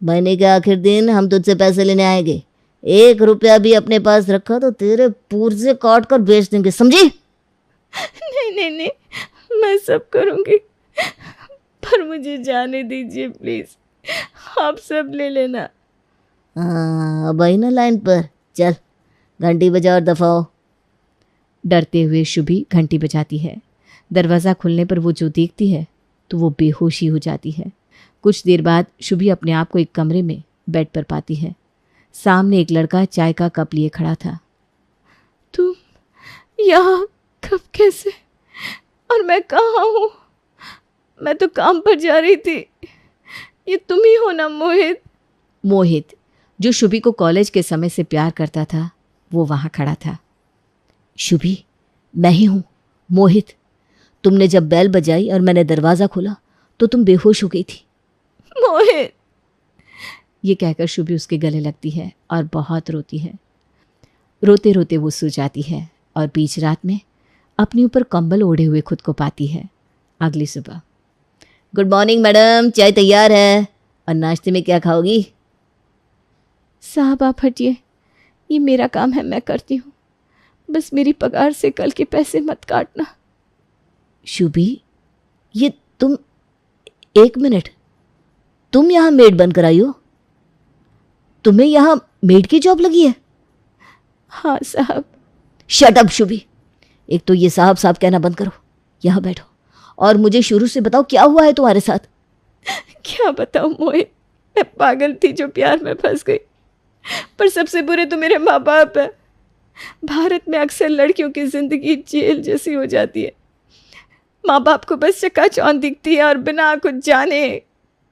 महीने के आखिर दिन हम तुझसे पैसे लेने आएंगे। 1 रुपया भी अपने पास रखा तो तेरे पुर्जे काट कर बेच देंगे, समझी? नहीं, मैं सब करूँगी, पर मुझे जाने दीजिए प्लीज। आप सब ले लेना। हाँ, अब आई ना लाइन पर। चल, घंटी बजा और दफा हो। डरते हुए शुभी घंटी बजाती है। दरवाज़ा खुलने पर वो जो देखती है तो वो बेहोशी हो जाती है। कुछ देर बाद शुभी अपने आप को एक कमरे में बेड पर पाती है। सामने एक लड़का चाय का कप लिए खड़ा था। तुम यहाँ कब, कैसे, और मैं कहाँ हूँ? मैं तो काम पर जा रही थी। ये तुम ही हो ना मोहित? मोहित, जो शुभी को कॉलेज के समय से प्यार करता था, वो वहाँ खड़ा था। शुभी, मैं ही हूँ, मोहित। तुमने जब बेल बजाई और मैंने दरवाज़ा खोला तो तुम बेहोश हो गई थी। मोहित, ये कहकर शुभी उसके गले लगती है और बहुत रोती है। रोते रोते वो सो जाती है और बीच रात में अपने ऊपर कंबल ओढ़े हुए खुद को पाती है। अगली सुबह, गुड मॉर्निंग मैडम, चाय तैयार है। और नाश्ते में क्या खाओगी? साहब आप हटिए, ये मेरा काम है, मैं करती हूँ। बस मेरी पगार से कल के पैसे मत काटना। शुभी, ये तुम, 1 मिनट, तुम यहाँ मेड बनकर आई हो? तुम्हें यहाँ मेड की जॉब लगी है? हाँ साहब। शट अप शुभी, एक तो ये साहब साहब कहना बंद करो। यहाँ बैठो और मुझे शुरू से बताओ क्या हुआ है तुम्हारे साथ। क्या बताऊँ मोहित, मैं पागल थी जो प्यार में फंस गई। पर सबसे बुरे तो मेरे माँ बाप है। भारत में अक्सर लड़कियों की जिंदगी जेल जैसी हो जाती है। माँ बाप को बस चकाचौंध दिखती है और बिना कुछ जाने,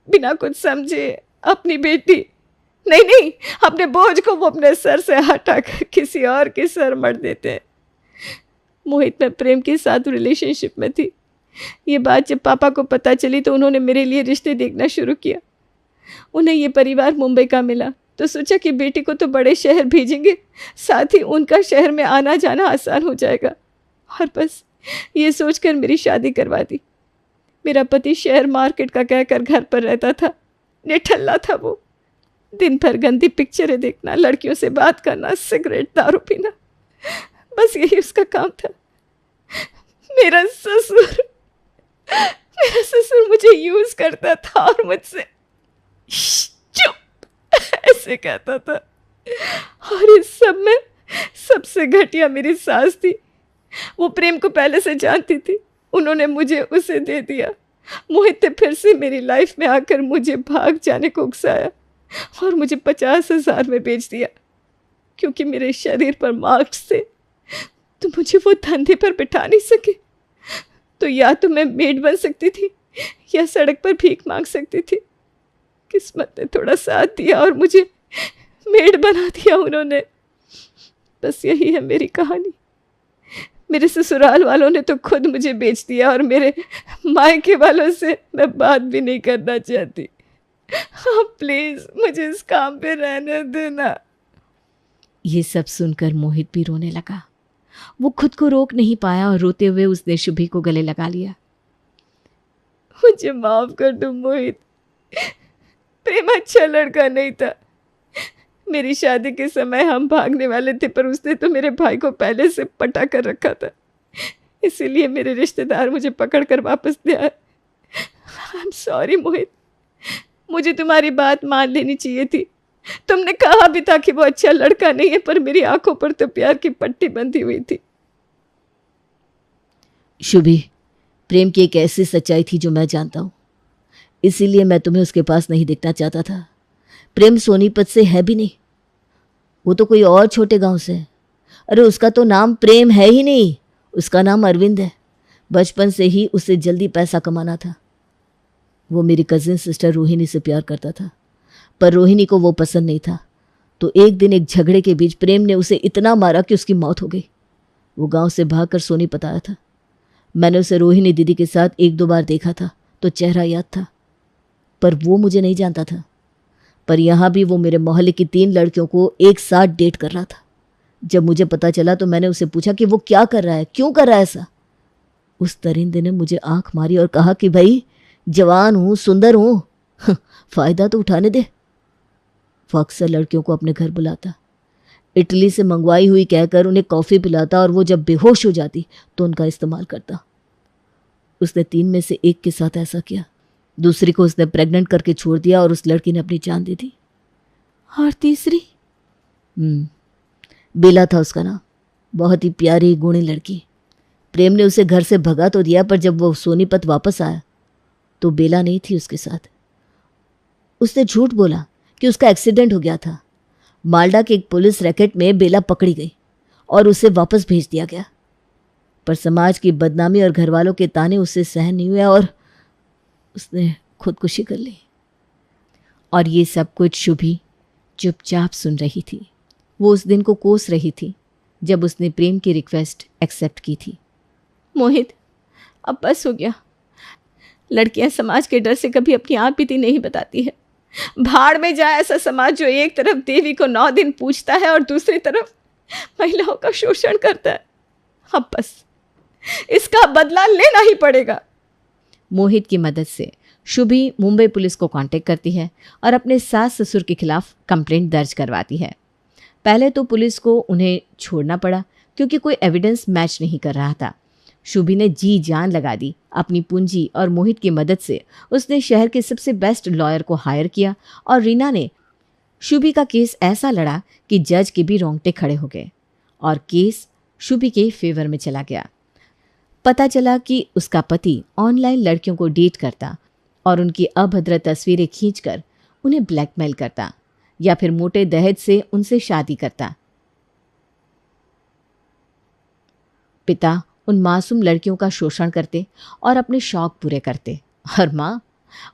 बिना कुछ समझे अपनी बेटी, नहीं, अपने बोझ को वो अपने सर से हटाकर किसी और के सर मर देते हैं। मोहित, मैं प्रेम के साथ रिलेशनशिप में थी। ये बात जब पापा को पता चली तो उन्होंने मेरे लिए रिश्ते देखना शुरू किया। उन्हें ये परिवार मुंबई का मिला तो सोचा कि बेटी को तो बड़े शहर भेजेंगे, साथ ही उनका शहर में आना जाना आसान हो जाएगा। और बस ये सोचकर मेरी शादी करवा दी। मेरा पति शेयर मार्केट का कहकर घर पर रहता था, निठल्ला था वो। दिन भर गंदी पिक्चरें देखना, लड़कियों से बात करना, सिगरेट दारू पीना, बस यही उसका काम था। मेरा ससुर मुझे यूज करता था और मुझसे चुप ऐसे कहता था। और इस सब में सबसे घटिया मेरी सास थी। वो प्रेम को पहले से जानती थी, उन्होंने मुझे उसे दे दिया। मोहित ने फिर से मेरी लाइफ में आकर मुझे भाग जाने को उकसाया और मुझे 50,000 में बेच दिया। क्योंकि मेरे शरीर पर मार्क्स थे तो मुझे वो धंधे पर बिठा नहीं सके। तो या तो मैं मेड बन सकती थी या सड़क पर भीख मांग सकती थी। किस्मत ने थोड़ा साथ दिया और मुझे मेड बना दिया उन्होंने। बस यही है मेरी कहानी। मेरे ससुराल वालों ने तो खुद मुझे बेच दिया और मेरे मायके वालों से मैं बात भी नहीं करना चाहती। हाँ प्लीज मुझे इस काम पे रहने देना। ये सब सुनकर मोहित भी रोने लगा। वो खुद को रोक नहीं पाया और रोते हुए उसने शुभी को गले लगा लिया। मुझे माफ कर दो मोहित, प्रेम अच्छा लड़का नहीं था। मेरी शादी के समय हम भागने वाले थे, पर उसने तो मेरे भाई को पहले से पटा कर रखा था, इसीलिए मेरे रिश्तेदार मुझे पकड़ कर वापस ले आए। आई एम सॉरी मोहित, मुझे तुम्हारी बात मान लेनी चाहिए थी। तुमने कहा भी था कि वो अच्छा लड़का नहीं है, पर मेरी आंखों पर तो प्यार की पट्टी बंधी हुई थी। शुभी, प्रेम की एक ऐसी सच्चाई थी जो मैं जानता हूँ, इसीलिए मैं तुम्हें उसके पास नहीं देखना चाहता था। प्रेम सोनीपत से है भी नहीं, वो तो कोई और छोटे गांव से है। अरे उसका तो नाम प्रेम है ही नहीं, उसका नाम अरविंद है। बचपन से ही उसे जल्दी पैसा कमाना था। वो मेरी कजिन सिस्टर रोहिणी से प्यार करता था, पर रोहिणी को वो पसंद नहीं था। तो एक दिन एक झगड़े के बीच प्रेम ने उसे इतना मारा कि उसकी मौत हो गई। वो गांव से भागकर सोनीपत आया था। मैंने उसे रोहिणी दीदी के साथ 1-2 बार देखा था तो चेहरा याद था, पर वो मुझे नहीं जानता था। पर यहाँ भी वो मेरे मोहल्ले की 3 लड़कियों को एक साथ डेट कर रहा था। जब मुझे पता चला तो मैंने उसे पूछा कि वो क्या कर रहा है, क्यों कर रहा है ऐसा। उस दरिंदे ने मुझे आंख मारी और कहा कि भाई जवान हूँ, सुंदर हूँ, फायदा तो उठाने दे। वो अक्सर लड़कियों को अपने घर बुलाता, इटली से मंगवाई हुई कहकर उन्हें कॉफ़ी पिलाता और वो जब बेहोश हो जाती तो उनका इस्तेमाल करता। उसने 3 में से एक के साथ ऐसा किया। दूसरी को उसने प्रेग्नेंट करके छोड़ दिया और उस लड़की ने अपनी जान दे दी। और तीसरी? बेला था उसका नाम। बहुत ही प्यारी गुणी लड़की। प्रेम ने उसे घर से भगा तो दिया, पर जब वो सोनीपत वापस आया तो बेला नहीं थी उसके साथ। उसने झूठ बोला कि उसका एक्सीडेंट हो गया था। माल्डा के एक पुलिस रैकेट में बेला पकड़ी गई और उसे वापस भेज दिया गया। पर समाज की बदनामी और घरवालों के ताने उससे सहन नहीं हुआ और उसने खुदकुशी कर ली। और ये सब कुछ शुभी चुपचाप सुन रही थी। वो उस दिन को कोस रही थी जब उसने प्रेम की रिक्वेस्ट एक्सेप्ट की थी। मोहित, अब बस हो गया। लड़कियां समाज के डर से कभी अपनी आप बीती नहीं बताती है। भाड़ में जाए ऐसा समाज जो एक तरफ देवी को 9 दिन पूजता है और दूसरी तरफ महिलाओं का शोषण करता है। अब बस इसका बदला लेना ही पड़ेगा। मोहित की मदद से शुभी मुंबई पुलिस को कांटेक्ट करती है और अपने सास ससुर के खिलाफ कंप्लेंट दर्ज करवाती है। पहले तो पुलिस को उन्हें छोड़ना पड़ा क्योंकि कोई एविडेंस मैच नहीं कर रहा था। शुभी ने जी जान लगा दी। अपनी पूंजी और मोहित की मदद से उसने शहर के सबसे बेस्ट लॉयर को हायर किया और रीना ने शुभी का केस ऐसा लड़ा कि जज के भी रोंगटे खड़े हो गए और केस शुभी के फेवर में चला गया। पता चला कि उसका पति ऑनलाइन लड़कियों को डेट करता और उनकी अभद्र तस्वीरें खींचकर उन्हें ब्लैकमेल करता या फिर मोटे दहेज से उनसे शादी करता। पिता उन मासूम लड़कियों का शोषण करते और अपने शौक पूरे करते और माँ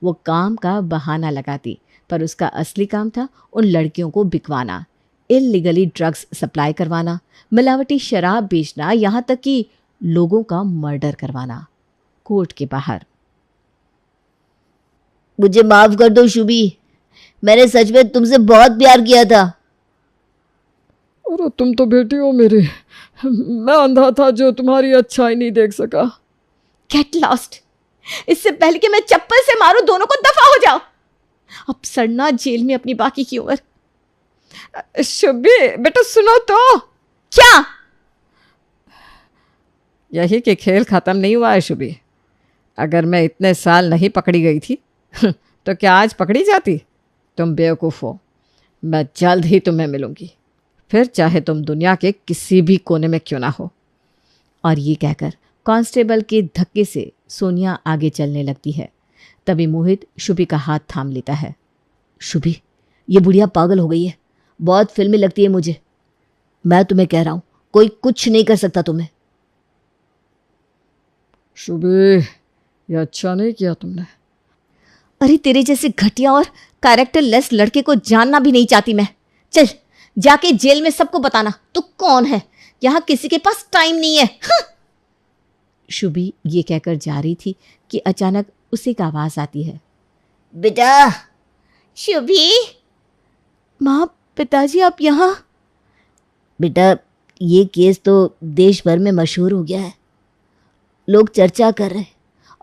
वो काम का बहाना लगाती, पर उसका असली काम था उन लड़कियों को बिकवाना, इल्लीगली ड्रग्स सप्लाई करवाना, मिलावटी शराब बेचना, यहाँ तक कि लोगों का मर्डर करवाना कोर्ट के बाहर। मुझे माफ कर दो शुभी, मैंने सच में तुमसे बहुत प्यार किया था। और तुम तो बेटी हो मेरे, मैं अंधा था जो तुम्हारी अच्छाई नहीं देख सका। Get lost. इससे पहले कि मैं चप्पल से मारूं, दोनों को दफा हो जाओ। अब सड़ना जेल में अपनी बाकी की उम्र। शुभी बेटा सुनो तो। क्या? यही कि खेल खत्म नहीं हुआ है शुभी। अगर मैं इतने साल नहीं पकड़ी गई थी तो क्या आज पकड़ी जाती? तुम बेवकूफ़ हो। मैं जल्द ही तुम्हें मिलूंगी, फिर चाहे तुम दुनिया के किसी भी कोने में क्यों ना हो। और ये कहकर कांस्टेबल के धक्के से सोनिया आगे चलने लगती है। तभी मोहित शुभी का हाथ थाम लेता है। शुभी, ये बुढ़िया पागल हो गई है, बहुत फिल्मी लगती है मुझे। मैं तुम्हें कह रहा हूं, कोई कुछ नहीं कर सकता तुम्हें। शुभी, ये अच्छा नहीं किया तुमने। अरे तेरे जैसे घटिया और कैरेक्टरलेस लड़के को जानना भी नहीं चाहती मैं। चल जाके जेल में सबको बताना तू कौन है। यहाँ किसी के पास टाइम नहीं है। शुभी ये कहकर जा रही थी कि अचानक उसे एक आवाज आती है। बेटा। शुभी। माँ, पिताजी आप यहाँ? बेटा, ये केस तो देश भर में मशहूर हो गया है। लोग चर्चा कर रहे हैं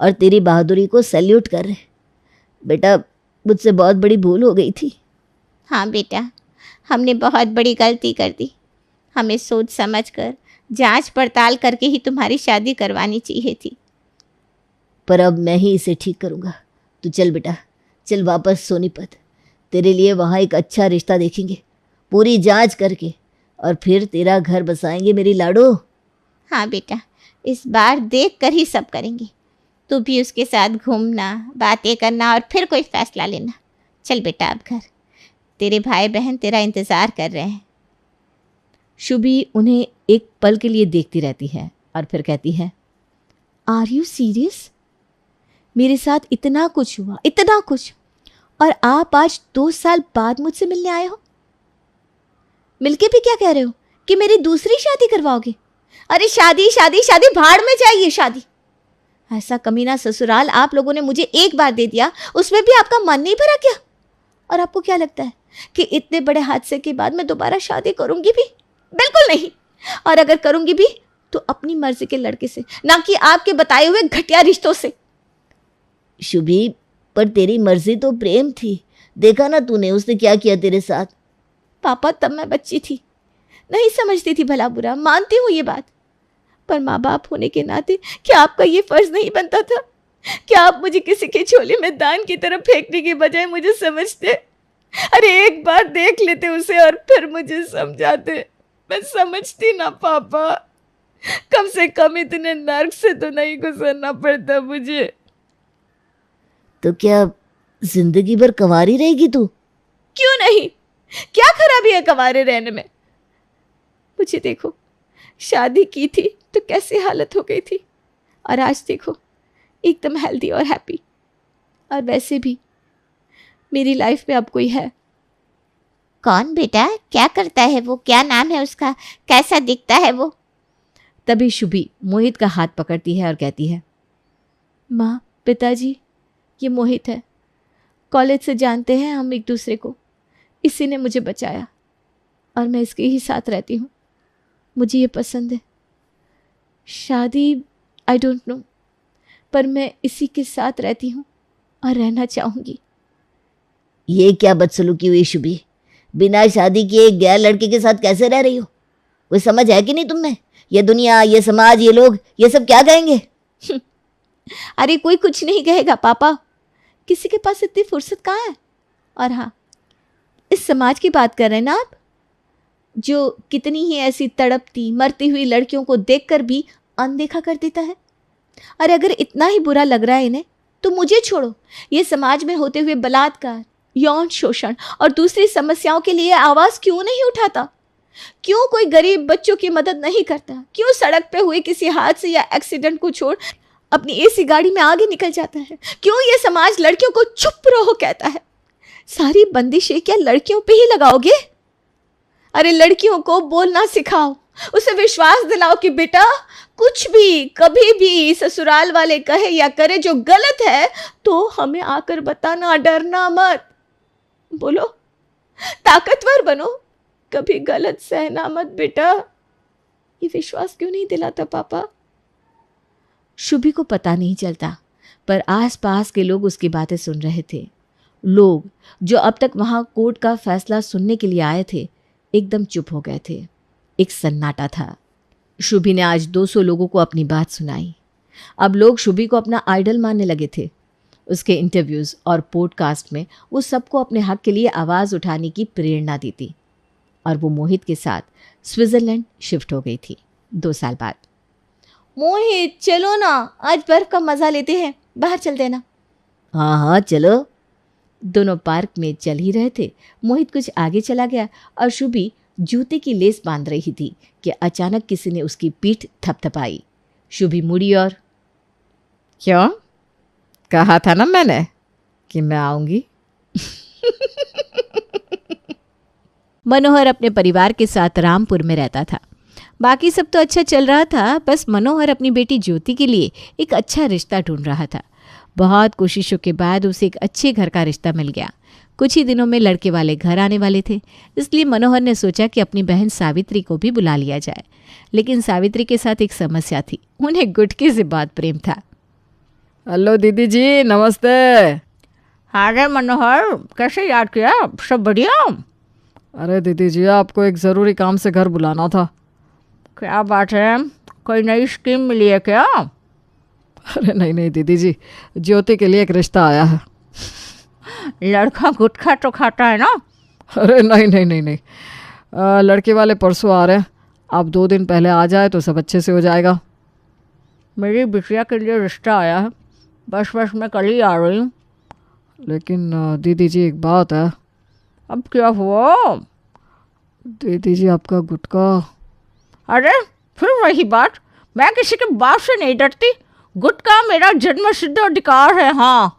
और तेरी बहादुरी को सैल्यूट कर रहे हैं। बेटा, मुझसे बहुत बड़ी भूल हो गई थी। हाँ बेटा, हमने बहुत बड़ी गलती कर दी। हमें सोच समझ कर, जांच पड़ताल करके ही तुम्हारी शादी करवानी चाहिए थी। पर अब मैं ही इसे ठीक करूँगा। तू चल बेटा, चल वापस सोनीपत। तेरे लिए वहाँ एक अच्छा रिश्ता देखेंगे, पूरी जांच करके, और फिर तेरा घर बसाएंगे मेरी लाडो। हाँ बेटा, इस बार देख कर ही सब करेंगे। तू भी उसके साथ घूमना, बातें करना और फिर कोई फैसला लेना। चल बेटा अब घर, तेरे भाई बहन तेरा इंतज़ार कर रहे हैं। शुभी उन्हें एक पल के लिए देखती रहती है और फिर कहती है, आर यू सीरियस? मेरे साथ इतना कुछ हुआ, इतना कुछ, और आप आज 2 साल बाद मुझसे मिलने आए हो? मिलके भी क्या कह रहे हो कि मेरी दूसरी शादी करवाओगे? अरे शादी शादी शादी, भाड़ में जाइए शादी। ऐसा कमीना ससुराल आप लोगों ने मुझे एक बार दे दिया, उसमें भी आपका मन नहीं भरा क्या? और आपको क्या लगता है कि इतने बड़े हादसे के बाद मैं दोबारा शादी करूंगी भी? बिल्कुल नहीं। और अगर करूंगी भी तो अपनी मर्जी के लड़के से, ना कि आपके बताए हुए घटिया रिश्तों से। शुभी, पर तेरी मर्जी तो प्रेम थी। देखा ना तूने उसने क्या किया तेरे साथ। पापा, तब मैं बच्ची थी, नहीं समझती थी भला बुरा, मानती हूँ ये बात। पर माँ बाप होने के नाते क्या आपका ये फर्ज नहीं बनता था? क्या आप मुझे किसी के झोले में दान की तरफ फेंकने के बजाय मुझे समझते? अरे एक बार देख लेते उसे और फिर मुझे समझाते। मैं समझती ना पापा। कम से कम इतने नर्क से तो नहीं गुजरना पड़ता मुझे। तो क्या जिंदगी भर कंवारी रहेगी तू? क्यों नहीं? क्या खराबी है कंवारे रहने में? मुझे देखो, शादी की थी तो कैसी हालत हो गई थी, और आज देखो एकदम हेल्दी और हैप्पी। और वैसे भी मेरी लाइफ में अब कोई है। कौन बेटा? क्या करता है वो? क्या नाम है उसका? कैसा दिखता है वो? तभी शुभी मोहित का हाथ पकड़ती है और कहती है, माँ, पिताजी, ये मोहित है। कॉलेज से जानते हैं हम एक दूसरे को। इसी ने मुझे बचाया और मैं इसके ही साथ रहती हूँ। मुझे ये पसंद है। शादी आई डोंट नो, पर मैं इसी के साथ रहती हूँ और रहना चाहूँगी। ये क्या बदसलूकी हुई शुभी? बिना शादी किए एक गैर लड़के के साथ कैसे रह रही हो? कोई समझ है कि नहीं तुम्हें? ये दुनिया, ये समाज, ये लोग, ये सब क्या कहेंगे? अरे कोई कुछ नहीं कहेगा पापा, किसी के पास इतनी फुर्सत कहाँ है। और हाँ, इस समाज की बात कर रहे हैं ना आप, जो कितनी ही ऐसी तड़पती मरती हुई लड़कियों को देखकर भी अनदेखा कर देता है। अरे अगर इतना ही बुरा लग रहा है इन्हें तो मुझे छोड़ो। ये समाज में होते हुए बलात्कार, यौन शोषण और दूसरी समस्याओं के लिए आवाज क्यों नहीं उठाता? क्यों कोई गरीब बच्चों की मदद नहीं करता? क्यों सड़क पे हुए किसी हादसे या एक्सीडेंट को छोड़ अपनी एसी गाड़ी में आगे निकल जाता है? क्यों ये समाज लड़कियों को चुप रहो कहता है? सारी बंदिशें क्या लड़कियों पे ही लगाओगे? अरे लड़कियों को बोलना सिखाओ, उसे विश्वास दिलाओ कि बेटा कुछ भी कभी भी ससुराल वाले कहे या करे जो गलत है तो हमें आकर बताना, डरना मत। बोलो, ताकतवर बनो, कभी गलत सहना मत बेटा। ये विश्वास क्यों नहीं दिलाता पापा? शुभी को पता नहीं चलता, पर आसपास के लोग उसकी बातें सुन रहे थे। लोग जो अब तक वहां कोर्ट का फैसला सुनने के लिए आए थे एकदम चुप हो गए थे। एक सन्नाटा था। शुभी ने आज 200 लोगों को अपनी बात सुनाई। अब लोग शुभी को अपना आइडल मानने लगे थे। उसके इंटरव्यूज़ और पॉडकास्ट में वो सबको अपने हक के लिए आवाज़ उठाने की प्रेरणा दी थी। और वो मोहित के साथ स्विट्ज़रलैंड शिफ्ट हो गई थी 2 साल बाद। मोहित चलो ना, आज बर्फ का मज़ा लेते हैं, बाहर चलते हैं ना। हाँ हाँ चलो। दोनों पार्क में चल ही रहे थे। मोहित कुछ आगे चला गया और शुभी जूते की लेस बांध रही थी कि अचानक किसी ने उसकी पीठ थपथपाई। शुभी मुड़ी और, क्यों? कहा था ना मैंने कि मैं आऊंगी। मनोहर अपने परिवार के साथ रामपुर में रहता था। बाकी सब तो अच्छा चल रहा था, बस मनोहर अपनी बेटी ज्योति के लिए एक अच्छा रिश्ता ढूंढ रहा था। बहुत कोशिशों के बाद उसे एक अच्छे घर का रिश्ता मिल गया। कुछ ही दिनों में लड़के वाले घर आने वाले थे, इसलिए मनोहर ने सोचा कि अपनी बहन सावित्री को भी बुला लिया जाए। लेकिन सावित्री के साथ एक समस्या थी, उन्हें गुटके से बहुत प्रेम था। हेलो दीदी जी, नमस्ते। हाँ रे मनोहर, कैसे याद किया? सब बढ़िया? अरे दीदी जी, आपको एक ज़रूरी काम से घर बुलाना था। क्या बात है, कोई नई स्कीम मिली है क्या? अरे नहीं नहीं दीदी जी, ज्योति के लिए एक रिश्ता आया है। लड़का गुटखा तो खाता है ना? अरे नहीं नहीं नहीं नहीं, लड़के वाले परसों आ रहे हैं। आप 2 दिन पहले आ जाए तो सब अच्छे से हो जाएगा। मेरी बिटिया के लिए रिश्ता आया है, बस मैं कल ही आ रही हूँ। लेकिन दीदी जी एक बात है। अब क्या हुआ? दीदी जी आपका गुटखा। अरे फिर वही बात, मैं किसी के बाप से नहीं डरती। गुटखा मेरा जन्मसिद्ध अधिकार है। हाँ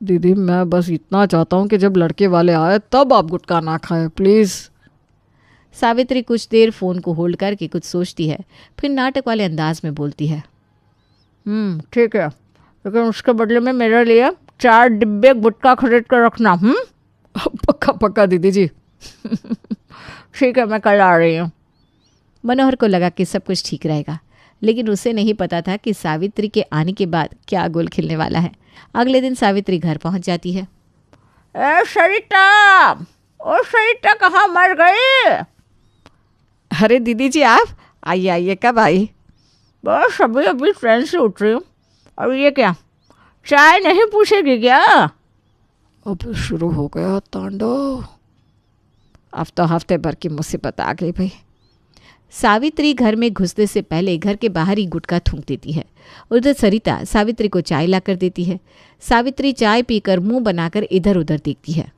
दीदी मैं बस इतना चाहता हूँ कि जब लड़के वाले आए तब आप गुटखा ना खाएं प्लीज़। सावित्री कुछ देर फ़ोन को होल्ड करके कुछ सोचती है, फिर नाटक वाले अंदाज में बोलती है, ठीक है, लेकिन उसके बदले में मेरे लिए 4 डिब्बे गुटखा खरीद कर रखना। पक्का पक्का दीदी जी। ठीक है, मैं कल आ रही हूँ। मनोहर को लगा कि सब कुछ ठीक रहेगा, लेकिन उसे नहीं पता था कि सावित्री के आने के बाद क्या गोल खिलने वाला है। अगले दिन सावित्री घर पहुंच जाती है। ए सरिता, ओ सरिता कहाँ मर गई? अरे दीदी जी आप आइए आइए, कब आई? बस अभी ट्रेन से उठ रही हूँ। और ये क्या, चाय नहीं पूछेगी क्या? अब शुरू हो गया तांडव। अब तो हफ्ते भर की मुसीबत आ गई भाई। सावित्री घर में घुसने से पहले घर के बाहर ही गुटखा थूक देती है। उधर सरिता सावित्री को चाय ला कर देती है। सावित्री चाय पीकर मुंह बनाकर इधर उधर देखती है।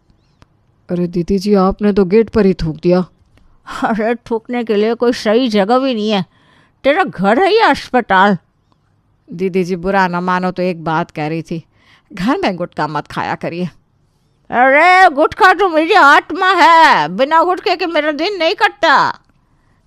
अरे दीदी जी आपने तो गेट पर ही थूक दिया। अरे थूकने के लिए कोई सही जगह भी नहीं है। तेरा घर है या अस्पताल? दीदी जी बुरा ना मानो तो एक बात कह रही थी, घर में गुटखा मत खाया करिए। अरे गुटखा तो मेरी आत्मा है, बिना गुटखे के मेरा दिन नहीं कटता।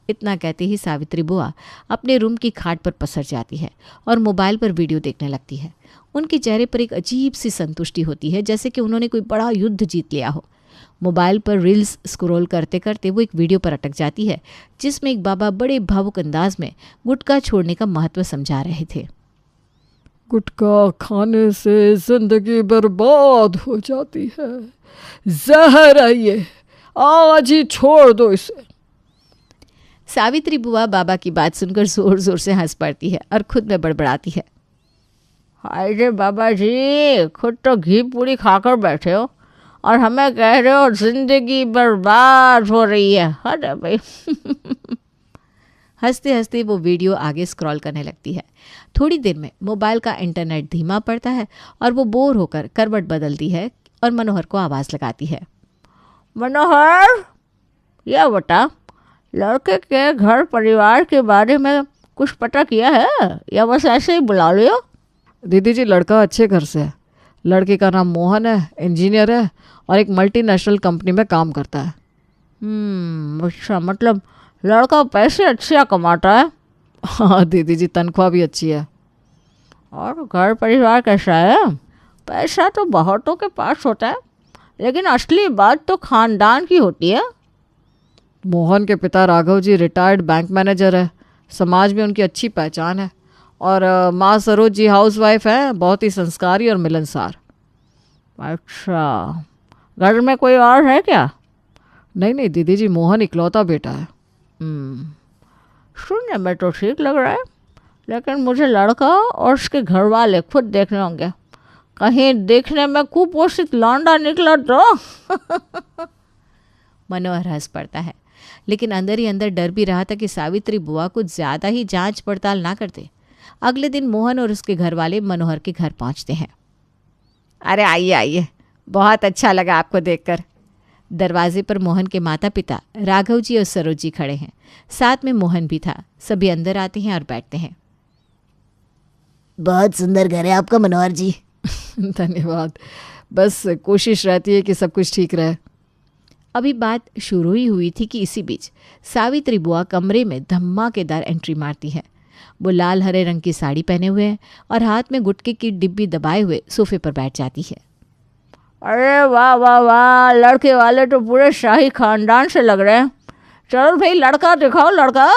इतना कहते ही सावित्री बुआ अपने रूम की खाट पर पसर जाती है और मोबाइल पर वीडियो देखने लगती है। उनके चेहरे पर एक अजीब सी संतुष्टि होती है, जैसे कि उन्होंने कोई बड़ा युद्ध जीत लिया हो। मोबाइल पर रील्स स्क्रॉल करते करते वो एक वीडियो पर अटक जाती है, जिसमें एक बाबा बड़े भावुक अंदाज में गुटखा छोड़ने का महत्व समझा रहे थे। गुटखा खाने से जिंदगी बर्बाद हो जाती है, जहर है ये, आज ही छोड़ दो इसे। सावित्री बुआ बाबा की बात सुनकर जोर जोर से हंस पड़ती है और खुद में बड़बड़ाती है, हाय रे बाबा जी, खुद तो घी पूरी खाकर बैठे हो और हमें कह रहे हो जिंदगी बर्बाद हो रही है। अरे भाई। हंसते हंसते वो वीडियो आगे स्क्रॉल करने लगती है। थोड़ी देर में मोबाइल का इंटरनेट धीमा पड़ता है और वो बोर होकर करवट बदलती है और मनोहर को आवाज़ लगाती है। मनोहर, यह बता, लड़के के घर परिवार के बारे में कुछ पता किया है या बस ऐसे ही बुला लियो? दीदी जी लड़का अच्छे घर से है। लड़के का नाम मोहन है, इंजीनियर है और एक मल्टीनेशनल कंपनी में काम करता है। अच्छा, मतलब लड़का पैसे अच्छे कमाता है? हाँ दीदी जी, तनख्वाह भी अच्छी है। और घर परिवार कैसा है? पैसा तो बहुतों के पास होता है, लेकिन असली बात तो खानदान की होती है। मोहन के पिता Raghav ji retired bank manager है, समाज में उनकी अच्छी पहचान है। और माँ सरोज जी हाउसवाइफ हैं, बहुत ही संस्कारी और मिलनसार। अच्छा, घर में कोई और है क्या? नहीं नहीं दीदी जी, मोहन इकलौता बेटा है। सुनने में तो ठीक लग रहा है, लेकिन मुझे लड़का और उसके घर वाले खुद देखने होंगे। कहीं देखने में कुपोषित लौंडा निकला तो। मनोहर हंस पड़ता है, लेकिन अंदर ही अंदर डर भी रहा था कि सावित्री बुआ कुछ ज़्यादा ही जांच पड़ताल ना करते। अगले दिन मोहन और उसके घर वाले मनोहर के घर पहुंचते हैं। अरे आइए आइए, बहुत अच्छा लगा आपको देखकर। दरवाजे पर मोहन के माता पिता राघव जी और सरोज जी खड़े हैं, साथ में मोहन भी था। सभी अंदर आते हैं और बैठते हैं। बहुत सुंदर घर है आपका मनोहर जी। धन्यवाद, बस कोशिश रहती है कि सब कुछ ठीक रहे। अभी बात शुरू ही हुई थी कि इसी बीच सावित्री बुआ कमरे में धमाकेदार एंट्री मारती है। वो लाल हरे रंग की साड़ी पहने हुए हैं और हाथ में गुटके की डिब्बी दबाए हुए सोफे पर बैठ जाती है। अरे वाह वाह वाह, लड़के वाले तो पूरे शाही खानदान से लग रहे हैं। चलो भाई लड़का दिखाओ, लड़का।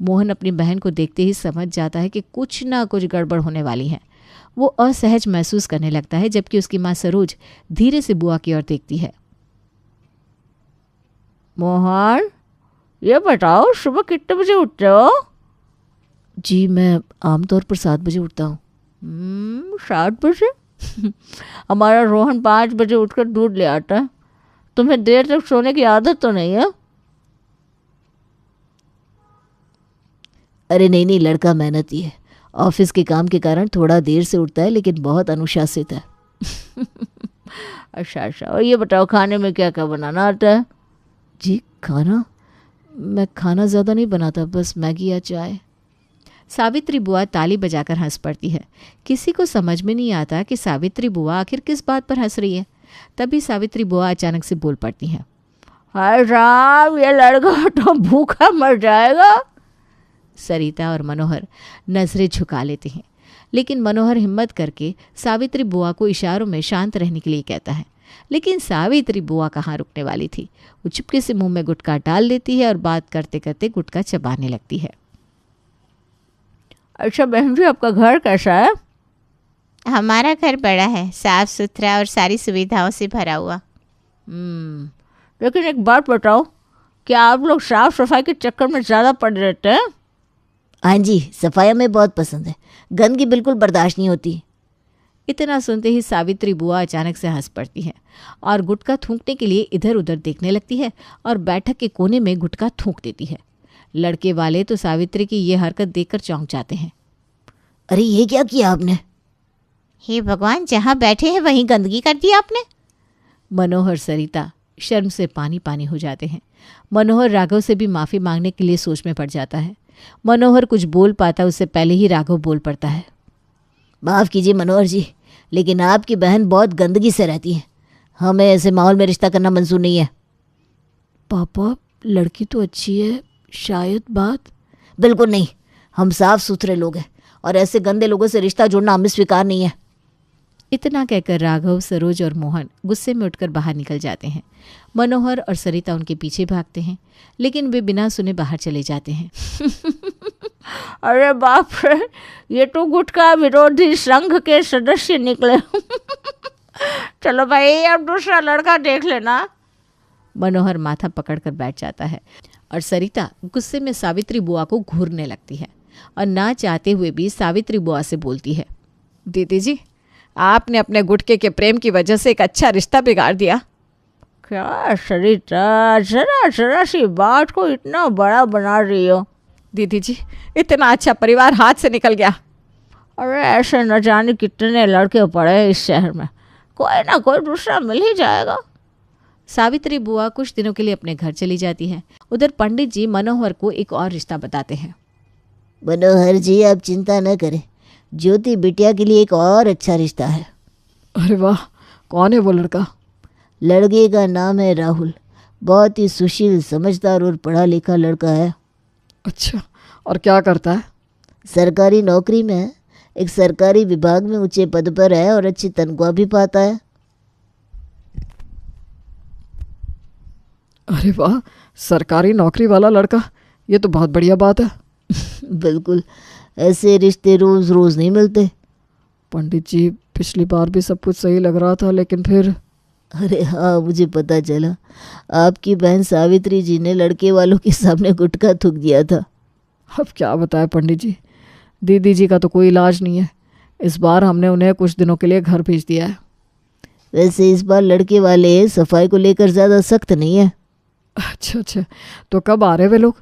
मोहन अपनी बहन को देखते ही समझ जाता है कि कुछ ना कुछ गड़बड़ होने वाली है। वो असहज महसूस करने लगता है, जबकि उसकी माँ सरोज धीरे से बुआ की ओर देखती है। मोहन, ये बताओ सुबह कितने बजे उठते हो? जी मैं आमतौर पर 7 बजे उठता हूँ। 7 बजे? हमारा रोहन 5 बजे उठकर दूध ले आता है। तुम्हें देर तक सोने की आदत तो नहीं है? अरे नहीं नहीं, लड़का मेहनती है। ऑफिस के काम के कारण थोड़ा देर से उठता है, लेकिन बहुत अनुशासित है। अच्छा अच्छा, और ये बताओ खाने में क्या क्या बनाना आता है? जी खाना? मैं खाना ज़्यादा नहीं बनाता, बस मैगी या चाय। सावित्री बुआ ताली बजाकर हंस पड़ती है। किसी को समझ में नहीं आता कि सावित्री बुआ आखिर किस बात पर हंस रही है। तभी सावित्री बुआ अचानक से बोल पड़ती हैं। हाय राम, ये लड़का तो भूखा मर जाएगा। सरिता और मनोहर नजरें झुका लेते हैं, लेकिन मनोहर हिम्मत करके सावित्री बुआ को इशारों में शांत रहने के लिए कहता है। लेकिन सावित्री बुआ कहाँ रुकने वाली थी। वो चुपके से मुंह में गुटखा डाल देती है और बात करते करते गुटखा चबाने लगती है। अच्छा बहन जी, आपका घर कैसा है? हमारा घर बड़ा है, साफ सुथरा और सारी सुविधाओं से भरा हुआ। लेकिन एक बात बताओ, क्या आप लोग साफ सफाई के चक्कर में ज़्यादा पड़ रहते हैं? हाँ जी, सफाई हमें बहुत पसंद है। गंदगी बिल्कुल बर्दाश्त नहीं होती। इतना सुनते ही सावित्री बुआ अचानक से हंस पड़ती है और गुटखा थूकने के लिए इधर उधर देखने लगती है और बैठक के कोने में गुटखा थूक देती है। लड़के वाले तो सावित्री की ये हरकत देखकर चौंक जाते हैं। अरे ये क्या किया आपने? हे भगवान, जहाँ बैठे हैं वहीं गंदगी कर दी आपने। मनोहर सरिता शर्म से पानी पानी हो जाते हैं। मनोहर राघव से भी माफ़ी मांगने के लिए सोच में पड़ जाता है। मनोहर कुछ बोल पाता उससे पहले ही राघव बोल पड़ता है। माफ़ कीजिए मनोहर जी, लेकिन आपकी बहन बहुत गंदगी से रहती है। हमें ऐसे माहौल में रिश्ता करना मंजूर नहीं है। पापा, लड़की तो अच्छी है, शायद बात। बिल्कुल नहीं, हम साफ सुथरे लोग हैं और ऐसे गंदे लोगों से रिश्ता जोड़ना हमें स्वीकार नहीं है। इतना कहकर राघव, सरोज और मोहन गुस्से में उठकर बाहर निकल जाते हैं। मनोहर और सरिता उनके पीछे भागते हैं, लेकिन वे बिना सुने बाहर चले जाते हैं। अरे बाप रे, ये तो गुटखा विरोधी संघ के सदस्य निकले। चलो भाई, अब दूसरा लड़का देख लेना। मनोहर माथा पकड़कर बैठ जाता है और सरिता गुस्से में सावित्री बुआ को घूरने लगती है और ना चाहते हुए भी सावित्री बुआ से बोलती है। दीदी जी, आपने अपने गुटके के प्रेम की वजह से एक अच्छा रिश्ता बिगाड़ दिया। क्या सरिता, जरा जरा सी बात को इतना बड़ा बना रही हो। दीदी जी, इतना अच्छा परिवार हाथ से निकल गया। अरे ऐसे न जाने कितने लड़के पड़े हैं इस शहर में, कोई ना कोई दूसरा मिल ही जाएगा। सावित्री बुआ कुछ दिनों के लिए अपने घर चली जाती है। उधर पंडित जी मनोहर को एक और रिश्ता बताते हैं। मनोहर जी, आप चिंता न करें, ज्योति बिटिया के लिए एक और अच्छा रिश्ता है। अरे वाह, कौन है वो लड़का? लड़के का नाम है राहुल। बहुत ही सुशील, समझदार और पढ़ा लिखा लड़का है। अच्छा, और क्या करता है? सरकारी नौकरी में है, एक सरकारी विभाग में ऊंचे पद पर है और अच्छी तनख्वाह भी पाता है। अरे वाह, सरकारी नौकरी वाला लड़का, ये तो बहुत बढ़िया बात है। बिल्कुल, ऐसे रिश्ते रोज़ रोज़ नहीं मिलते। पंडित जी, पिछली बार भी सब कुछ सही लग रहा था, लेकिन फिर अरे हाँ, मुझे पता चला आपकी बहन सावित्री जी ने लड़के वालों के सामने गुटखा थूक दिया था। अब क्या बताएं पंडित जी, दीदी जी का तो कोई इलाज नहीं है। इस बार हमने उन्हें कुछ दिनों के लिए घर भेज दिया है। वैसे इस बार लड़के वाले सफाई को लेकर ज़्यादा सख्त नहीं है। अच्छा, तो कब आ रहे वे लोग?